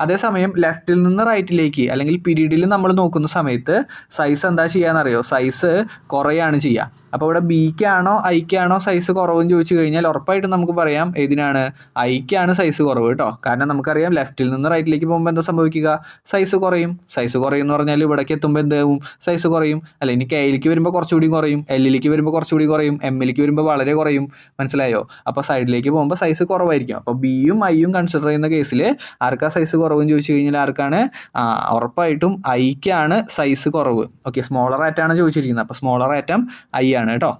അതേസമയം ലെഫ്റ്റിൽ നിന്ന് റൈറ്റിലേക്ക് അല്ലെങ്കിൽ പീരീഡിൽ നമ്മൾ നോക്കുന്ന സമയത്ത് സൈസ് എന്താ ചെയ്യാന്നറിയോ, സൈസ് കുറയാണ് ചെയ്യുക. അപ്പോൾ ഇവിടെ ബിക്കാണോ ഐക്കാണോ സൈസ് കുറവെന്ന് ചോദിച്ചു കഴിഞ്ഞാൽ ഉറപ്പായിട്ടും നമുക്ക് പറയാം ഏതിനാണ്, ഐക്കാണ് സൈസ് കുറവ് കേട്ടോ. കാരണം നമുക്കറിയാം ലെഫ്റ്റിൽ നിന്ന് റൈറ്റിലേക്ക് പോകുമ്പോൾ എന്താ സംഭവിക്കുക, സൈസ് കുറയും. സൈസ് കുറയും എന്ന് പറഞ്ഞാൽ ഇവിടേക്ക് എത്തുമ്പോൾ എന്താവും, സൈസ് കുറയും അല്ല. ഇനി കെയിലേക്ക് വരുമ്പോൾ കുറച്ചുകൂടി കുറയും, എല്ലിലേക്ക് വരുമ്പോൾ കുറച്ചുകൂടി കുറയും, എമ്മിലേക്ക് വരുമ്പോൾ വളരെ കുറയും. മനസ്സിലായോ? അപ്പോൾ സൈഡിലേക്ക് പോകുമ്പോൾ സൈസ് കുറവായിരിക്കും. അപ്പോൾ ബിയും ഐയും കൺസിഡർ ചെയ്യുന്ന കേസിൽ ആർക്കാ സൈസ് കുറവെന്ന് ചോദിച്ചു കഴിഞ്ഞാൽ ആർക്കാണ്, ഉറപ്പായിട്ടും ഐക്കാണ് സൈസ് കുറവ്. ഓക്കെ, സ്മോളർ ആറ്റാണ് ചോദിച്ചിരിക്കുന്നത്. അപ്പോൾ സ്മോളർ ആറ്റം ഐ ആണ് കേട്ടോ.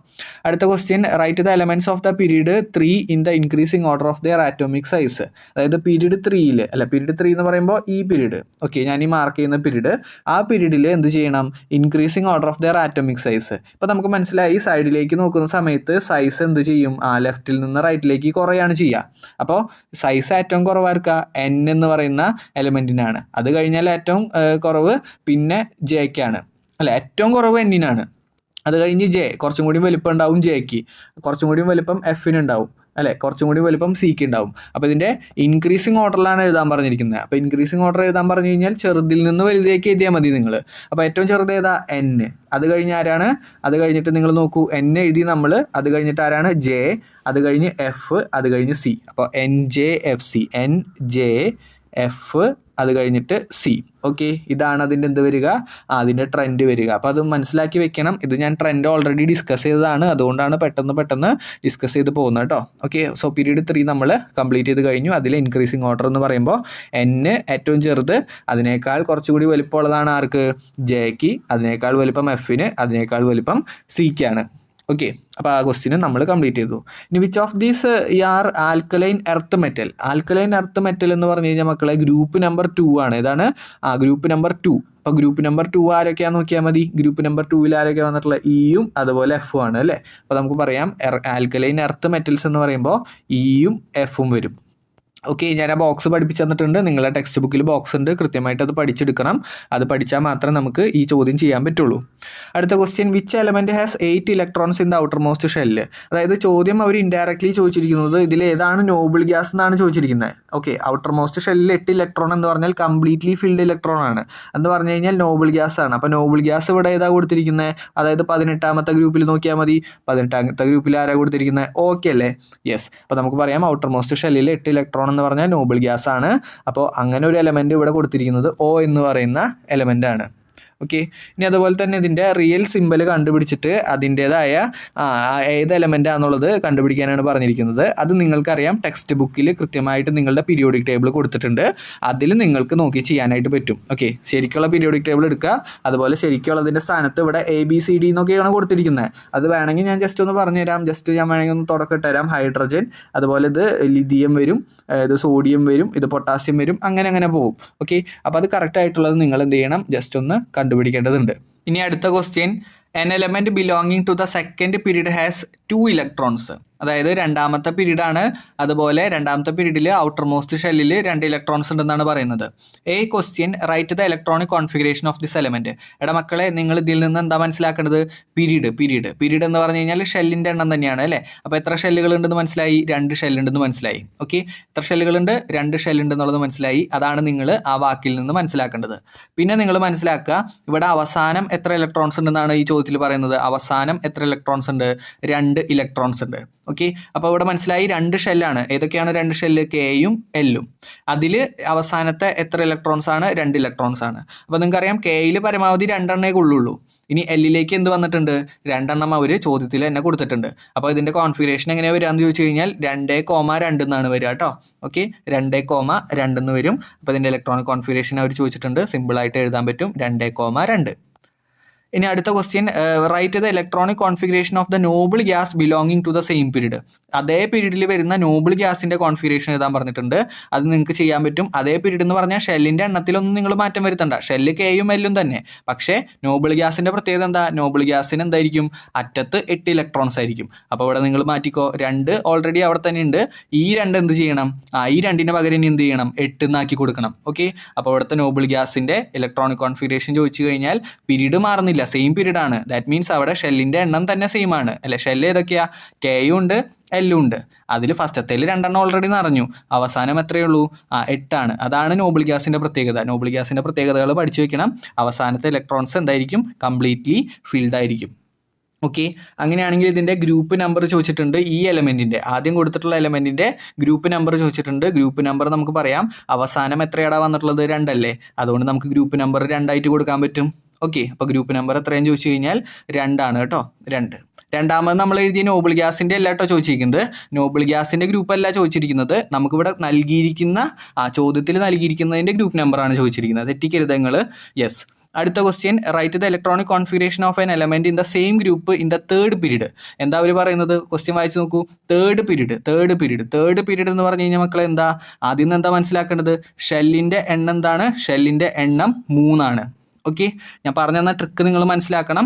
അടുത്ത question, write the elements of the period 3 in the increasing order of their atomic size. അതായത് പീരീഡ് 3 അല്ല, പീരീഡ് 3 എന്ന് പറയുമ്പോൾ ഈ പീരീഡ്. ഓക്കെ, ഞാൻ ഈ മാർക്ക് ചെയ്യുന്ന പീരീഡ്, ആ പീരീഡിൽ എന്ത് ചെയ്യണം, increasing order of their atomic size. ഇപ്പോൾ നമുക്ക് മനസ്സിലായി, സൈഡിലേക്ക് നോക്കുന്ന സമയത്ത് സൈസ് എന്ത് ചെയ്യും, ലെഫ്റ്റിൽ നിന്ന് റൈറ്റിലേക്ക് കുറയാണ് ചെയ്യുക. അപ്പോൾ സൈസ് ഏറ്റവും കുറവാർക്കാ, എൻ എന്ന് പറയുന്ന എലമെന്റിനാണ്. അത് കഴിഞ്ഞാൽ ഏറ്റവും കുറവ് പിന്നെ ജെക്കാണ് അല്ലെ, ഏറ്റവും കുറവ് എന്നിനാണ്. അത് കഴിഞ്ഞ് ജെ, കുറച്ചും കൂടി വലിപ്പം ഉണ്ടാവും ജെക്ക്, കുറച്ചും കൂടി വലിപ്പം എഫിന് ഉണ്ടാവും അല്ലെ, കുറച്ചും കൂടി വലിപ്പം സിക്ക് ഉണ്ടാവും. അപ്പോൾ ഇതിൻ്റെ ഇൻക്രീസിങ് ഓർഡറിലാണ് എഴുതാൻ പറഞ്ഞിരിക്കുന്നത്. അപ്പോൾ ഇൻക്രീസിങ് ഓർഡർ എഴുതാൻ പറഞ്ഞു കഴിഞ്ഞാൽ ചെറുതിൽ നിന്ന് വലുതേക്ക് എഴുതിയാൽ മതി നിങ്ങൾ. അപ്പോൾ ഏറ്റവും ചെറുത് ഏതാ, എൻ. അത് കഴിഞ്ഞ് ആരാണ്, അത് കഴിഞ്ഞിട്ട് നിങ്ങൾ നോക്കൂ, എൻ എഴുതി നമ്മൾ. അത് കഴിഞ്ഞിട്ട് ആരാണ്, ജെ. അത് കഴിഞ്ഞ് എഫ്. അത് കഴിഞ്ഞ് സി. അപ്പോൾ N J F C, N J F അത് കഴിഞ്ഞിട്ട് സി. ഓക്കെ, ഇതാണ് അതിൻ്റെ എന്ത് വരിക, അതിൻ്റെ ട്രെൻഡ് വരിക. അപ്പോൾ അത് മനസ്സിലാക്കി വെക്കണം. ഇത് ഞാൻ ട്രെൻഡ് ഓൾറെഡി ഡിസ്കസ് ചെയ്തതാണ്, അതുകൊണ്ടാണ് പെട്ടെന്ന് ഡിസ്കസ് ചെയ്ത് പോകുന്നത് കേട്ടോ. ഓക്കെ, സോ പീരീഡ് 3 നമ്മൾ കംപ്ലീറ്റ് ചെയ്ത് കഴിഞ്ഞു. അതിൽ ഇൻക്രീസിങ് ഓർഡർ എന്ന് പറയുമ്പോൾ എൻ ഏറ്റവും ചെറുത്, അതിനേക്കാൾ കുറച്ചുകൂടി വലിപ്പമുള്ളതാണ് ആർക്ക്, ജെക്ക്. അതിനേക്കാൾ വലിപ്പം എഫിന്, അതിനേക്കാൾ വലിപ്പം സിക്കാണ്. ഓക്കെ, അപ്പോൾ ആ ക്വസ്റ്റ്യന് നമ്മൾ കംപ്ലീറ്റ് ചെയ്തു. ഇനി which of these are alkaline earth metal? Alkaline earth metal എന്ന് പറഞ്ഞു കഴിഞ്ഞാൽ മക്കളെ ഗ്രൂപ്പ് നമ്പർ 2 ആണ്. ഇതാണ് ഗ്രൂപ്പ് നമ്പർ 2. അപ്പോൾ ഗ്രൂപ്പ് നമ്പർ 2 ആരൊക്കെയാണെന്ന് നോക്കിയാൽ മതി. ഗ്രൂപ്പ് നമ്പർ 2 ആരൊക്കെ വന്നിട്ടുള്ള ഇയും അതുപോലെ എഫും ആണ് അല്ലേ. അപ്പോൾ നമുക്ക് പറയാം ആൽക്കലൈൻ എർത്ത് മെറ്റൽസ് എന്ന് പറയുമ്പോൾ ഇയും എഫും വരും. ഓക്കെ, ഞാൻ ആ ബോക്സ് പഠിപ്പിച്ചു തന്നിട്ടുണ്ട്. നിങ്ങളുടെ ടെക്സ്റ്റ് ബുക്കിൽ ബോക്സ് ഉണ്ട്, കൃത്യമായിട്ട് അത് പഠിച്ചെടുക്കണം. അത് പഠിച്ചാൽ മാത്രമേ നമുക്ക് ഈ ചോദ്യം ചെയ്യാൻ പറ്റുള്ളൂ. അടുത്ത question, which element has 8 electrons in the outer most shell? അതായത് ചോദ്യം അവർ ഇൻഡയറക്ട്ലി ചോദിച്ചിരിക്കുന്നത് ഇതിൽ ഏതാണ് നോബിൾ ഗ്യാസ് എന്നാണ് ചോദിച്ചിരിക്കുന്നത്. ഓക്കെ, ഔട്ടർ മോസ്റ്റ് ഷെല്ലിൽ 8 ഇലക്ട്രോൺ എന്ന് പറഞ്ഞാൽ കംപ്ലീറ്റ്ലി ഫിൽഡ് ഇലക്ട്രോൺ ആണ് എന്ന് പറഞ്ഞു കഴിഞ്ഞാൽ നോബിൾ ഗ്യാസ് ആണ്. അപ്പോൾ നോബിൾ ഗ്യാസ് ഇവിടെ ഏതാ കൊടുത്തിരിക്കുന്നത്, അതായത് 18ാമത്തെ ഗ്രൂപ്പിൽ നോക്കിയാൽ മതി. 18ാമത്തെ ഗ്രൂപ്പിൽ ആരാ കൊടുത്തിരിക്കുന്നത്, ഓക്കെ അല്ലേ, യെസ്. അപ്പോൾ നമുക്ക് പറയാം ഔട്ടർ മോസ്റ്റ് ഷെല്ലിൽ 8 ഇലക്ട്രോൺ എന്ന് പറഞ്ഞാൽ നോബിൾ ഗ്യാസ് ആണ്. അപ്പോൾ അങ്ങനെ ഒരു എലമെന്റ് ഇവിടെ കൊടുത്തിരിക്കുന്നത് O എന്ന് പറയുന്ന എലമെന്റ് ആണ്. ഓക്കെ, ഇനി അതുപോലെ തന്നെ ഇതിൻ്റെ റിയൽ സിമ്പൽ കണ്ടുപിടിച്ചിട്ട് അതിൻ്റേതായ ഏത് എലമെൻ്റ് ആണെന്നുള്ളത് കണ്ടുപിടിക്കാനാണ് പറഞ്ഞിരിക്കുന്നത്. അത് നിങ്ങൾക്കറിയാം, ടെക്സ്റ്റ് ബുക്കിൽ കൃത്യമായിട്ട് നിങ്ങളുടെ പീരിയോഡിക് ടേബിൾ കൊടുത്തിട്ടുണ്ട്. അതിൽ നിങ്ങൾക്ക് നോക്കി ചെയ്യാനായിട്ട് പറ്റും. ഓക്കെ, ശരിക്കുള്ള പീരിയോഡിക് ടേബിൾ എടുക്കുക. അതുപോലെ ശരിക്കുള്ളതിൻ്റെ സ്ഥാനത്ത് ഇവിടെ ABCD എന്നൊക്കെയാണ് കൊടുത്തിരിക്കുന്നത്. അത് വേണമെങ്കിൽ ഞാൻ ജസ്റ്റ് ഒന്ന് പറഞ്ഞുതരാം. ജസ്റ്റ് ഞാൻ വേണമെങ്കിൽ ഒന്ന് തുടക്കം ഇട്ടുതരാം. ഹൈഡ്രജൻ, അതുപോലെ ഇത് ലിഥിയം വരും, ഇത് സോഡിയം വരും, ഇത് പൊട്ടാസ്യം വരും, അങ്ങനെ പോകും. ഓക്കെ, അപ്പോൾ അത് കറക്റ്റ് ആയിട്ടുള്ളത് നിങ്ങൾ എന്ത് ചെയ്യണം, ജസ്റ്റ് ഒന്ന് കണ്ടുപിടിക്കേണ്ടതുണ്ട്. ഇനി അടുത്ത question, an element belonging to the second period has 2 electrons. അതായത് രണ്ടാമത്തെ പീരീഡ് ആണ്. അതുപോലെ രണ്ടാമത്തെ പീരീഡിൽ ഔട്ടർ മോസ്റ്റ് ഷെല്ലിൽ 2 ഇലക്ട്രോൺസ് ഉണ്ടെന്നാണ് പറയുന്നത്. Question, write the electronic configuration of this element. എടാ മക്കളെ, നിങ്ങൾ ഇതിൽ നിന്ന് എന്താ മനസ്സിലാക്കേണ്ടത്, പീരീഡ് എന്ന് പറഞ്ഞു കഴിഞ്ഞാൽ ഷെല്ലിന്റെ എണ്ണം തന്നെയാണ് അല്ലേ. അപ്പോൾ എത്ര ഷെല്ലുകൾ ഉണ്ടെന്ന് മനസ്സിലായി, 2 ഷെല്ലുണ്ടെന്ന് മനസ്സിലായി. ഓക്കെ, എത്ര ഷെല്ലുകളുണ്ട്, 2 ഷെല്ലുണ്ട് എന്നുള്ളത് മനസ്സിലായി. അതാണ് നിങ്ങൾ ആ വാക്കിൽ നിന്ന് മനസ്സിലാക്കേണ്ടത്. പിന്നെ നിങ്ങൾ മനസ്സിലാക്കുക, ഇവിടെ അവസാനം എത്ര ഇലക്ട്രോൺസ് ഉണ്ടെന്നാണ് ഈ ചോദ്യത്തിൽ പറയുന്നത്. അവസാനം എത്ര ഇലക്ട്രോൺസ് ഉണ്ട്, 2 ഇലക്ട്രോൺസ് ഉണ്ട്. ഓക്കെ, അപ്പോൾ ഇവിടെ മനസ്സിലായി 2 ഷെല്ലാണ്. ഏതൊക്കെയാണ് 2 ഷെല്ല്, കെയും എല്ലും. അതിൽ അവസാനത്തെ എത്ര ഇലക്ട്രോൺസ് ആണ്, 2 ഇലക്ട്രോൺസ് ആണ്. അപ്പോൾ നിങ്ങൾക്കറിയാം കെയിൽ പരമാവധി 2 എണ്ണേ കൊള്ളുള്ളൂ. ഇനി എല്ലിലേക്ക് എന്ത് വന്നിട്ടുണ്ട്, 2 എണ്ണം അവർ ചോദ്യത്തിൽ തന്നെ കൊടുത്തിട്ടുണ്ട്. അപ്പോൾ ഇതിൻ്റെ കോൺഫിഗറേഷൻ എങ്ങനെയാണ് വരിക എന്ന് ചോദിച്ചു കഴിഞ്ഞാൽ 2,2 എന്നാണ് വരിക കേട്ടോ. ഓക്കെ, 2,2 എന്ന് വരും. അപ്പോൾ ഇതിൻ്റെ ഇലക്ട്രോണിക് കോൺഫിഗറേഷൻ അവർ ചോദിച്ചിട്ടുണ്ട്. സിമ്പിളായിട്ട് എഴുതാൻ പറ്റും, 2,2. ഇനി അടുത്ത question, write the electronic configuration of the noble gas belonging to the same period. അതേ പീരീഡിൽ വരുന്ന നോബിൾ ഗ്യാസിന്റെ കോൺഫിഗറേഷൻ എഴുതാൻ പറഞ്ഞിട്ടുണ്ട്. അത് നിങ്ങൾക്ക് ചെയ്യാൻ പറ്റും. അതേ പീരീഡ് എന്ന് പറഞ്ഞാൽ ഷെല്ലിന്റെ എണ്ണത്തിലൊന്നും നിങ്ങൾ മാറ്റം വരുത്തണ്ട. ഷെല്ല് കെയും എല്ലും തന്നെ. പക്ഷേ നോബിൾ ഗ്യാസിന്റെ പ്രത്യേകത എന്താ? നോബിൾ ഗ്യാസിന് എന്തായിരിക്കും? അറ്റത്ത് 8 ഇലക്ട്രോൺസ് ആയിരിക്കും. അപ്പോൾ ഇവിടെ നിങ്ങൾ മാറ്റിക്കോ, 2 ഓൾറെഡി അവിടെ തന്നെ ഉണ്ട്. ഈ 2 എന്ത് ചെയ്യണം? ഈ 2ന്റെ പകരം ഇനി എന്ത് ചെയ്യണം? 8 എന്നാക്കി കൊടുക്കണം. ഓക്കെ, അപ്പോൾ ഇവിടുത്തെ നോബിൾ ഗ്യാസിന്റെ ഇലക്ട്രോണിക് കോൺഫിഗറേഷൻ ചോദിച്ചു കഴിഞ്ഞാൽ പീരീഡ് മാറുന്നില്ല, സെയിം പീരീഡ് ആണ്. ദാറ്റ് മീൻസ് അവിടെ ഷെല്ലിന്റെ എണ്ണം തന്നെ സെയിം ആണ് അല്ലെ? ഷെല്ല് ഏതൊക്കെയാ? കെയും ഉണ്ട്, എല്ലും ഉണ്ട്. അതിൽ ഫസ്റ്റത്തേൽ 2 ഓൾറെഡി നിറഞ്ഞു. അവസാനം എത്രയേ ഉള്ളൂ? 8 ആണ്. അതാണ് നോബിൾ ഗ്യാസിന്റെ പ്രത്യേകത. നോബിൾ ഗ്യാസിന്റെ പ്രത്യേകതകൾ പഠിച്ചു വെക്കണം. അവസാനത്തെ ഇലക്ട്രോൺസ് എന്തായിരിക്കും? കംപ്ലീറ്റ്ലി ഫിൽഡ് ആയിരിക്കും. ഓക്കെ, അങ്ങനെയാണെങ്കിൽ ഇതിന്റെ ഗ്രൂപ്പ് നമ്പർ ചോദിച്ചിട്ടുണ്ട്. ഈ എലമെന്റിന്റെ ആദ്യം കൊടുത്തിട്ടുള്ള എലമെന്റിന്റെ ഗ്രൂപ്പ് നമ്പർ ചോദിച്ചിട്ടുണ്ട്. ഗ്രൂപ്പ് നമ്പർ നമുക്ക് പറയാം. അവസാനം എത്രയാടാ വന്നിട്ടുള്ളത്? 2 അല്ലേ? അതുകൊണ്ട് നമുക്ക് ഗ്രൂപ്പ് നമ്പർ 2 ആയിട്ട് കൊടുക്കാൻ പറ്റും. ഓക്കെ, അപ്പോൾ ഗ്രൂപ്പ് നമ്പർ എത്രയെന്ന് ചോദിച്ചു കഴിഞ്ഞാൽ 2 ആണ് കേട്ടോ. 2. രണ്ടാമത് നമ്മൾ എഴുതിയ നോബിൾ ഗ്യാസിന്റെ അല്ല കേട്ടോ ചോദിച്ചിരിക്കുന്നത്. നോബിൾ ഗ്യാസിന്റെ ഗ്രൂപ്പ് അല്ല ചോദിച്ചിരിക്കുന്നത്. നമുക്കിവിടെ നൽകിയിരിക്കുന്ന ചോദ്യത്തിൽ നൽകിയിരിക്കുന്നതിന്റെ ഗ്രൂപ്പ് നമ്പറാണ് ചോദിച്ചിരിക്കുന്നത്. തെറ്റിക്കരുത് നിങ്ങൾ. യെസ്. അടുത്ത question, write the electronic configuration of N element in the same group in the third period. എന്താ അവർ പറയുന്നത്? ക്വസ്റ്റ്യൻ വായിച്ചു നോക്കൂ. തേർഡ് പീരീഡ് എന്ന് പറഞ്ഞു കഴിഞ്ഞാൽ മക്കളെ എന്താ? ആദ്യം നിന്ന് എന്താ മനസ്സിലാക്കേണ്ടത്? ഷെല്ലിന്റെ എണ്ണം എന്താണ്? ഷെല്ലിന്റെ എണ്ണം 3 ആണ്. ഓക്കെ, ഞാൻ പറഞ്ഞു തന്ന ട്രിക്ക് നിങ്ങൾ മനസ്സിലാക്കണം.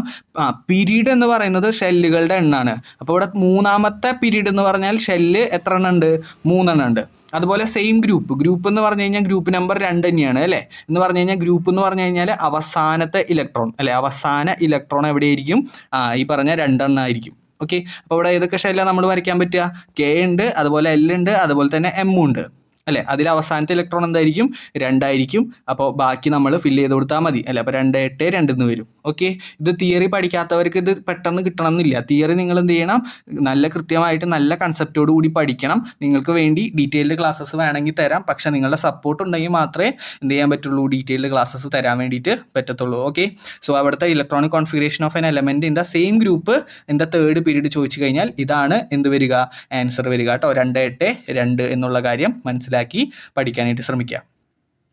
പീരീഡ് എന്ന് പറയുന്നത് ഷെല്ലുകളുടെ എണ്ണാണ്. അപ്പോൾ ഇവിടെ 3ാമത്തെ പീരീഡ് എന്ന് പറഞ്ഞാൽ ഷെല്ല് എത്ര എണ്ണം ഉണ്ട്? 3 എണ്ണം ഉണ്ട്. അതുപോലെ സെയിം ഗ്രൂപ്പ് എന്ന് പറഞ്ഞു കഴിഞ്ഞാൽ ഗ്രൂപ്പ് നമ്പർ 2 തന്നെയാണ് അല്ലേ? എന്ന് പറഞ്ഞു കഴിഞ്ഞാൽ ഗ്രൂപ്പ് എന്ന് പറഞ്ഞു കഴിഞ്ഞാൽ അവസാനത്തെ ഇലക്ട്രോൺ അല്ലെ? അവസാന ഇലക്ട്രോൺ എവിടെയായിരിക്കും? ഈ പറഞ്ഞ 2 എണ്ണം ആയിരിക്കും. ഓക്കെ, അപ്പോൾ ഇവിടെ ഏതൊക്കെ ഷെല്ലാണ് നമ്മൾ വരയ്ക്കാൻ പറ്റുക? കെ ഉണ്ട്, അതുപോലെ എൽ ഉണ്ട്, അതുപോലെ തന്നെ എം ഉണ്ട് അല്ലെ? അതിൽ അവസാനത്തെ ഇലക്ട്രോൺ എന്തായിരിക്കും? 2 ആയിരിക്കും. അപ്പോൾ ബാക്കി നമ്മൾ ഫില്ല് ചെയ്ത് കൊടുത്താൽ മതി അല്ലെ? അപ്പോൾ 2, 8, 2 എന്ന് വരും. ഓക്കെ, ഇത് തിയറി പഠിക്കാത്തവർക്ക് ഇത് പെട്ടെന്ന് കിട്ടണം എന്നില്ല. തിയറി നിങ്ങൾ എന്ത് ചെയ്യണം? നല്ല കൃത്യമായിട്ട് നല്ല കൺസെപ്റ്റോട് കൂടി പഠിക്കണം. നിങ്ങൾക്ക് വേണ്ടി ഡീറ്റെയിൽഡ് ക്ലാസ്സസ് വേണമെങ്കിൽ തരാം. പക്ഷെ നിങ്ങളുടെ സപ്പോർട്ട് ഉണ്ടെങ്കിൽ മാത്രമേ എന്ത് ചെയ്യാൻ പറ്റുള്ളൂ? ഡീറ്റെയിൽഡ് ക്ലാസ്സസ് തരാൻ വേണ്ടിയിട്ട് പറ്റത്തുള്ളൂ. ഓക്കെ, സോ അവിടുത്തെ electronic configuration of N element in the same group in the third period ചോദിച്ചു കഴിഞ്ഞാൽ ഇതാണ് എന്ത് വരിക? ആൻസർ വരിക കേട്ടോ. 2, 8, 2 എന്നുള്ള കാര്യം മനസ്സിലാക്കി പഠിക്കാനായിട്ട് ശ്രമിക്കുക.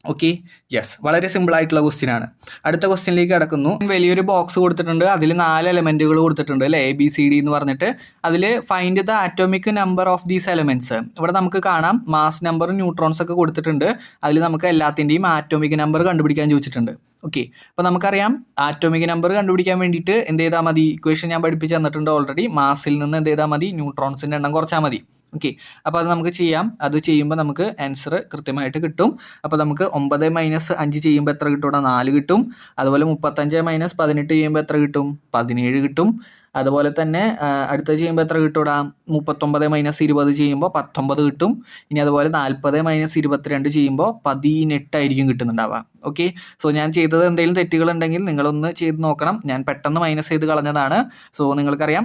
ഓക്കെ, യെസ്, വളരെ സിമ്പിൾ ആയിട്ടുള്ള ക്വസ്റ്റ്യൻ ആണ്. അടുത്ത ക്വസ്റ്റ്യനിലേക്ക് കടക്കുന്നു. വലിയൊരു ബോക്സ് കൊടുത്തിട്ടുണ്ട്. അതിൽ 4 എലമെന്റുകൾ കൊടുത്തിട്ടുണ്ട് അല്ലെ? ABCD എന്ന് പറഞ്ഞിട്ട്. അതിൽ find the atomic number of these elements. ഇവിടെ നമുക്ക് കാണാം മാസ് നമ്പറും ന്യൂട്രോൺസ് ഒക്കെ കൊടുത്തിട്ടുണ്ട്. അതിൽ നമുക്ക് എല്ലാത്തിൻ്റെയും ആറ്റോമിക് നമ്പർ കണ്ടുപിടിക്കാൻ ചോദിച്ചിട്ടുണ്ട്. ഓക്കെ, അപ്പോൾ നമുക്കറിയാം ആറ്റോമിക് നമ്പർ കണ്ടുപിടിക്കാൻ വേണ്ടിയിട്ട് എന്ത് ചെയ്താൽ മതി? ഇക്വേഷൻ ഞാൻ പഠിപ്പിച്ച് തന്നിട്ടുണ്ട് ഓൾറെഡി. മാസിൽ നിന്ന് എന്ത് ചെയ്താൽ മതി? ന്യൂട്രോൺസിന്റെ എണ്ണം കുറച്ചാൽ മതി. ഓക്കെ, അപ്പോൾ അത് നമുക്ക് ചെയ്യാം. അത് ചെയ്യുമ്പോൾ നമുക്ക് ആൻസർ കൃത്യമായിട്ട് കിട്ടും. അപ്പോൾ നമുക്ക് 9 - 5 ചെയ്യുമ്പോൾ എത്ര കിട്ടും? 4 കിട്ടും. അതുപോലെ 35 - 18 ചെയ്യുമ്പോൾ എത്ര കിട്ടും? 17 കിട്ടും. അതുപോലെ തന്നെ അടുത്ത ചെയ്യുമ്പോൾ എത്ര കിട്ടൂടാ? 39 - 20 ചെയ്യുമ്പോൾ 19 കിട്ടും. ഇനി അതുപോലെ 40 - 22 ചെയ്യുമ്പോൾ 18 ആയിരിക്കും കിട്ടുന്നുണ്ടാവുക. ഓക്കെ, സോ ഞാൻ ചെയ്തത് എന്തെങ്കിലും തെറ്റുകൾ ഉണ്ടെങ്കിൽ നിങ്ങളൊന്ന് ചെയ്ത് നോക്കണം. ഞാൻ പെട്ടെന്ന് മൈനസ് ചെയ്ത് കളഞ്ഞതാണ്. സോ നിങ്ങൾക്കറിയാം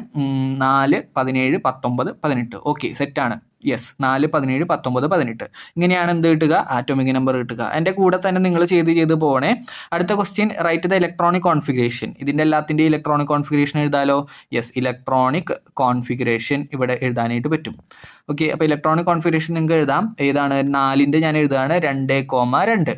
4, 17, 19, 18. ഓക്കെ, സെറ്റാണ്. യെസ്, 4, 17, 19, 18 ഇങ്ങനെയാണ് എന്ത് കിട്ടുക? ആറ്റോമിക് നമ്പർ കിട്ടുക. എൻ്റെ കൂടെ തന്നെ നിങ്ങൾ ചെയ്ത് പോകണേ. അടുത്ത question, write the electronic configuration. ഇതിൻ്റെ എല്ലാത്തിൻ്റെയും ഇലക്ട്രോണിക് കോൺഫിഗറേഷൻ എഴുതാലോ? യെസ്, ഇലക്ട്രോണിക് കോൺഫിഗറേഷൻ ഇവിടെ എഴുതാനായിട്ട് പറ്റും. ഓക്കെ, അപ്പോൾ ഇലക്ട്രോണിക് കോൺഫിഗറേഷൻ നിങ്ങൾക്ക് എഴുതാം. ഏതാണ്? 4ന്റെ ഞാൻ എഴുതുകയാണ് 2,2.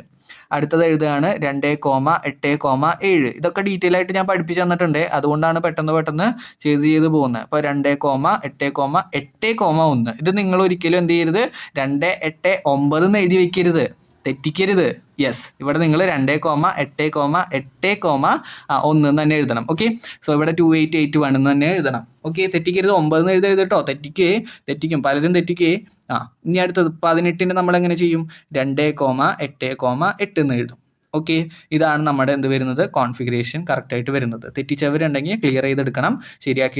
അടുത്തത് എഴുതുകയാണ് 2,8,7. ഇതൊക്കെ ഡീറ്റെയിൽ ആയിട്ട് ഞാൻ പഠിപ്പിച്ചു തന്നിട്ടുണ്ട്. അതുകൊണ്ടാണ് പെട്ടെന്ന് ചെയ്ത് പോകുന്നത്. അപ്പോൾ 2,8,8,1. ഇത് നിങ്ങൾ ഒരിക്കലും എന്ത് ചെയ്യരുത്? 2, 8, 9 എന്ന് എഴുതി വെക്കരുത്, തെറ്റിക്കരുത്. യെസ്, ഇവിടെ നിങ്ങൾ 2,8,8,1 തന്നെ എഴുതണം. ഓക്കെ, സോ ഇവിടെ 2,8,8,1 എന്ന് തന്നെ എഴുതണം. ഓക്കെ, തെറ്റിക്കരുത്. 9 എന്ന് എഴുതട്ടോ. തെറ്റിക്കും, പലരും തെറ്റിക്കേ. ഇനി അടുത്തത് 18ന്റെ നമ്മൾ എങ്ങനെ ചെയ്യും? 2,8,8 എന്ന് എഴുതും. ഓക്കെ, ഇതാണ് നമ്മുടെ എന്ത് വരുന്നത്? കോൺഫിഗറേഷൻ കറക്റ്റായിട്ട് വരുന്നത്. തെറ്റിച്ചവരുണ്ടെങ്കിൽ ക്ലിയർ ചെയ്തെടുക്കണം, ശരിയാക്കി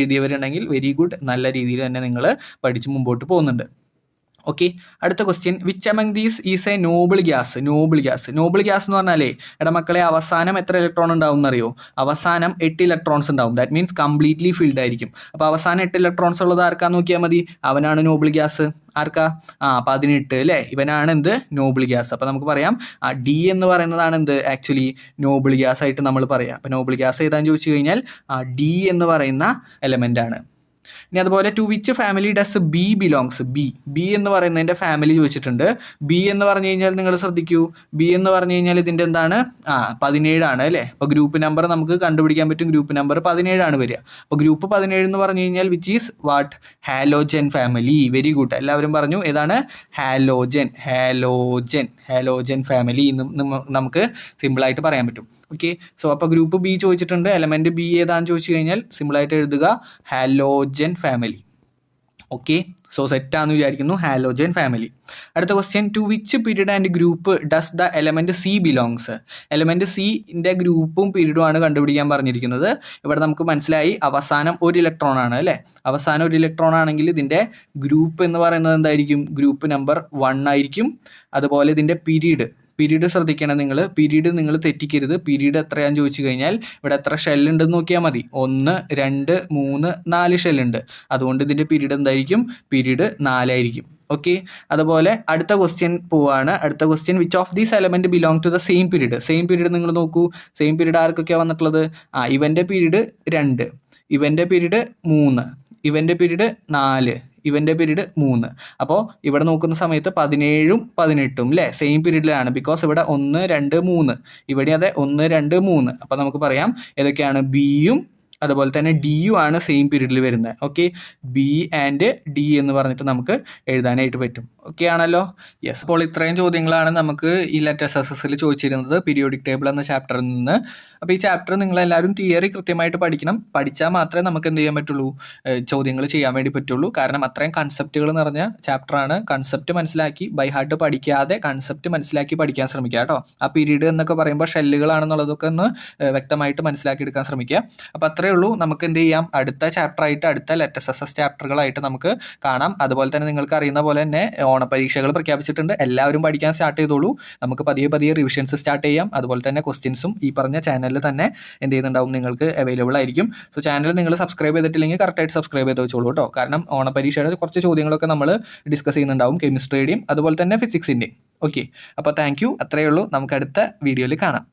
എഴുതിയവരുണ്ടെങ്കിൽ വെരി ഗുഡ്. നല്ല രീതിയിൽ തന്നെ നിങ്ങൾ പഠിച്ച് മുമ്പോട്ട് പോകുന്നുണ്ട്. ഓക്കെ, അടുത്ത question, which among these is A Noble gas എന്ന് പറഞ്ഞാലേ മക്കളെ അവസാനം എത്ര ഇലക്ട്രോൺ ഉണ്ടാവും എന്നറിയോ? അവസാനം 8 ഇലക്ട്രോൺസ് ഉണ്ടാവും. ദാറ്റ് മീൻസ് കംപ്ലീറ്റ്ലി ഫിൽഡ് ആയിരിക്കും. അപ്പോൾ അവസാനം 8 ഇലക്ട്രോൺസ് ഉള്ളത് ആർക്കാന്ന് നോക്കിയാൽ മതി. അവനാണ് നോബിൾ ഗ്യാസ്. ആർക്കാ? 18 അല്ലേ? ഇവനാണ് എന്ത്? Noble gas. അപ്പോൾ നമുക്ക് പറയാം D എന്ന് പറയുന്നതാണ് എന്ത്? ആക്ച്വലി നോബിൾ ഗ്യാസ് ആയിട്ട് നമ്മൾ പറയാം. അപ്പോൾ നോബിൾ ഗ്യാസ് ഏതാന്ന് ചോദിച്ചു കഴിഞ്ഞാൽ D എന്ന് പറയുന്ന എലമെന്റ് ആണ്. ഇനി അതുപോലെ to which family does B belongs. B എന്ന് പറയുന്നതിൻ്റെ ഫാമിലി ചോദിച്ചിട്ടുണ്ട്. ബി എന്ന് പറഞ്ഞു കഴിഞ്ഞാൽ നിങ്ങൾ ശ്രദ്ധിക്കൂ, ബി എന്ന് പറഞ്ഞു കഴിഞ്ഞാൽ ഇതിൻ്റെ എന്താണ് 17 ആണ് അല്ലേ. അപ്പോൾ ഗ്രൂപ്പ് നമ്പർ നമുക്ക് കണ്ടുപിടിക്കാൻ പറ്റും. ഗ്രൂപ്പ് നമ്പർ 17 ആണ് വരിക. അപ്പോൾ ഗ്രൂപ്പ് 17 എന്ന് പറഞ്ഞു കഴിഞ്ഞാൽ which is what, halogen family. Very good, എല്ലാവരും പറഞ്ഞു ഏതാണ്, ഹാലോജൻ ഫാമിലി എന്ന് നമുക്ക് സിമ്പിളായിട്ട് പറയാൻ പറ്റും. ഓക്കെ, സോ അപ്പോൾ ഗ്രൂപ്പ് ബി ചോദിച്ചിട്ടുണ്ട്. എലമെന്റ് ബി ഏതാണെന്ന് ചോദിച്ചു കഴിഞ്ഞാൽ സിമ്പിളായിട്ട് എഴുതുക ഹാലോജൻ ഫാമിലി. ഓക്കെ, സോ സെറ്റാന്ന് വിചാരിക്കുന്നു, ഹാലോജൻ ഫാമിലി. അടുത്ത question, to which period and group does the element C belongs. Element സിന്റെ ഗ്രൂപ്പും പീരീഡും ആണ് കണ്ടുപിടിക്കാൻ പറഞ്ഞിരിക്കുന്നത്. ഇവിടെ നമുക്ക് മനസ്സിലായി അവസാനം ഒരു ഇലക്ട്രോൺ ആണ് അല്ലേ. അവസാനം ഒരു ഇലക്ട്രോൺ ആണെങ്കിൽ ഇതിന്റെ ഗ്രൂപ്പ് എന്ന് പറയുന്നത് എന്തായിരിക്കും, ഗ്രൂപ്പ് നമ്പർ 1 ആയിരിക്കും. അതുപോലെ ഇതിന്റെ പീരീഡ് ശ്രദ്ധിക്കണം നിങ്ങൾ, പീരീഡ് നിങ്ങൾ തെറ്റിക്കരുത്. പീരീഡ് എത്രയാന്ന് ചോദിച്ചു കഴിഞ്ഞാൽ ഇവിടെ എത്ര ഷെല്ലുണ്ടെന്ന് നോക്കിയാൽ മതി. 1 2 3 4 ഷെല്ലുണ്ട്. അതുകൊണ്ട് ഇതിന്റെ പീരീഡ് എന്തായിരിക്കും, പീരീഡ് 4 ആയിരിക്കും. ഓക്കെ, അതുപോലെ അടുത്ത ക്വസ്റ്റ്യൻ പോവാണ്. അടുത്ത question, which of these element belong to the same period. Same period നിങ്ങൾ നോക്കൂ, സെയിം പീരീഡ് ആർക്കൊക്കെയാണ് വന്നിട്ടുള്ളത്, ഇവന്റെ പീരീഡ് 2, ഇവന്റെ പീരീഡ് 3, ഇവന്റെ പീരീഡ് 4, ഇവന്റെ പീരീഡ് 3. അപ്പോൾ ഇവിടെ നോക്കുന്ന സമയത്ത് 17ഉം 18ഉം അല്ലേ സെയിം പീരീഡിലാണ്. ബിക്കോസ് ഇവിടെ 1 2 3, ഇവിടെ അതെ 1 2 3. അപ്പോൾ നമുക്ക് പറയാം ഏതൊക്കെയാണ്, ബിയും അതുപോലെ തന്നെ ഡിയും ആണ് സെയിം പീരീഡിൽ വരുന്നത്. ഓക്കെ, ബി ആൻഡ് ഡി എന്ന് പറഞ്ഞിട്ട് നമുക്ക് എഴുതാനായിട്ട് പറ്റും. ഓക്കെ ആണല്ലോ, യെസ്. അപ്പോൾ ഇത്രയും ചോദ്യങ്ങളാണ് നമുക്ക് ഈ ലെറ്റ് എസ് ചോദിച്ചിരുന്നത് പീരിയോഡിക് ടേബിൾ എന്ന ചാപ്റ്ററിൽ നിന്ന്. അപ്പോൾ ഈ ചാപ്റ്റർ നിങ്ങളെല്ലാവരും തിയറി കൃത്യമായിട്ട് പഠിക്കണം. പഠിച്ചാൽ മാത്രമേ നമുക്ക് എന്ത് ചെയ്യാൻ പറ്റുള്ളൂ, ചോദ്യങ്ങൾ ചെയ്യാൻ വേണ്ടി പറ്റുള്ളൂ. കാരണം അത്രയും കൺസെപ്റ്റുകൾ നിറഞ്ഞ ചാപ്റ്ററാണ്. കൺസെപ്റ്റ് മനസ്സിലാക്കി ബൈ ഹാർട്ട് പഠിക്കാതെ കൺസെപ്റ്റ് മനസ്സിലാക്കി പഠിക്കാൻ ശ്രമിക്കുക കേട്ടോ. ആ പീരീഡ് എന്നൊക്കെ പറയുമ്പോൾ ഷെല്ലുകളാണെന്നുള്ളതൊക്കെ ഒന്ന് വ്യക്തമായിട്ട് മനസ്സിലാക്കി എടുക്കാൻ ശ്രമിക്കുക. അപ്പോൾ അത്രേ ഉള്ളൂ. നമുക്ക് എന്ത് ചെയ്യാം, അടുത്ത ചാപ്റ്ററായിട്ട് അടുത്ത ലെറ്റ് എസ് ചാപ്റ്ററുകളായിട്ട് നമുക്ക് കാണാം. അതുപോലെ തന്നെ നിങ്ങൾക്ക് അറിയുന്ന പോലെ തന്നെ ഓണപരീക്ഷകൾ പ്രഖ്യാപിച്ചിട്ടുണ്ട്. എല്ലാവരും പഠിക്കാൻ സ്റ്റാർട്ട് ചെയ്തോളൂ. നമുക്ക് പതിയെ റിവിഷൻസ് സ്റ്റാർട്ട് ചെയ്യാം. അതുപോലെ തന്നെ ക്വസ്റ്റ്യൻസും ഈ പറഞ്ഞ ചാനലിൽ തന്നെ എന്ത് ചെയ്യുന്നുണ്ടാവും, നിങ്ങൾക്ക് അവൈലബിൾ ആയിരിക്കും. സോ ചാനൽ നിങ്ങൾ സബ്സ്ക്രൈബ് ചെയ്തിട്ടില്ലെങ്കിൽ കറക്റ്റായിട്ട് സബ്സ്ക്രൈബ് ചെയ്ത് വെച്ചോളൂ കേട്ടോ. കാരണം ഓണപരീക്ഷയുടെ കുറച്ച് ചോദ്യങ്ങളൊക്കെ നമ്മൾ ഡിസ്കസ് ചെയ്യുന്നുണ്ടാവും, കെമിസ്ട്രിയുടെയും അതുപോലെ തന്നെ ഫിസിക്സിൻ്റെയും. ഓക്കെ, അപ്പോൾ താങ്ക് യു. അത്രയേ ഉള്ളൂ. നമുക്ക് അടുത്ത വീഡിയോയിൽ കാണാം.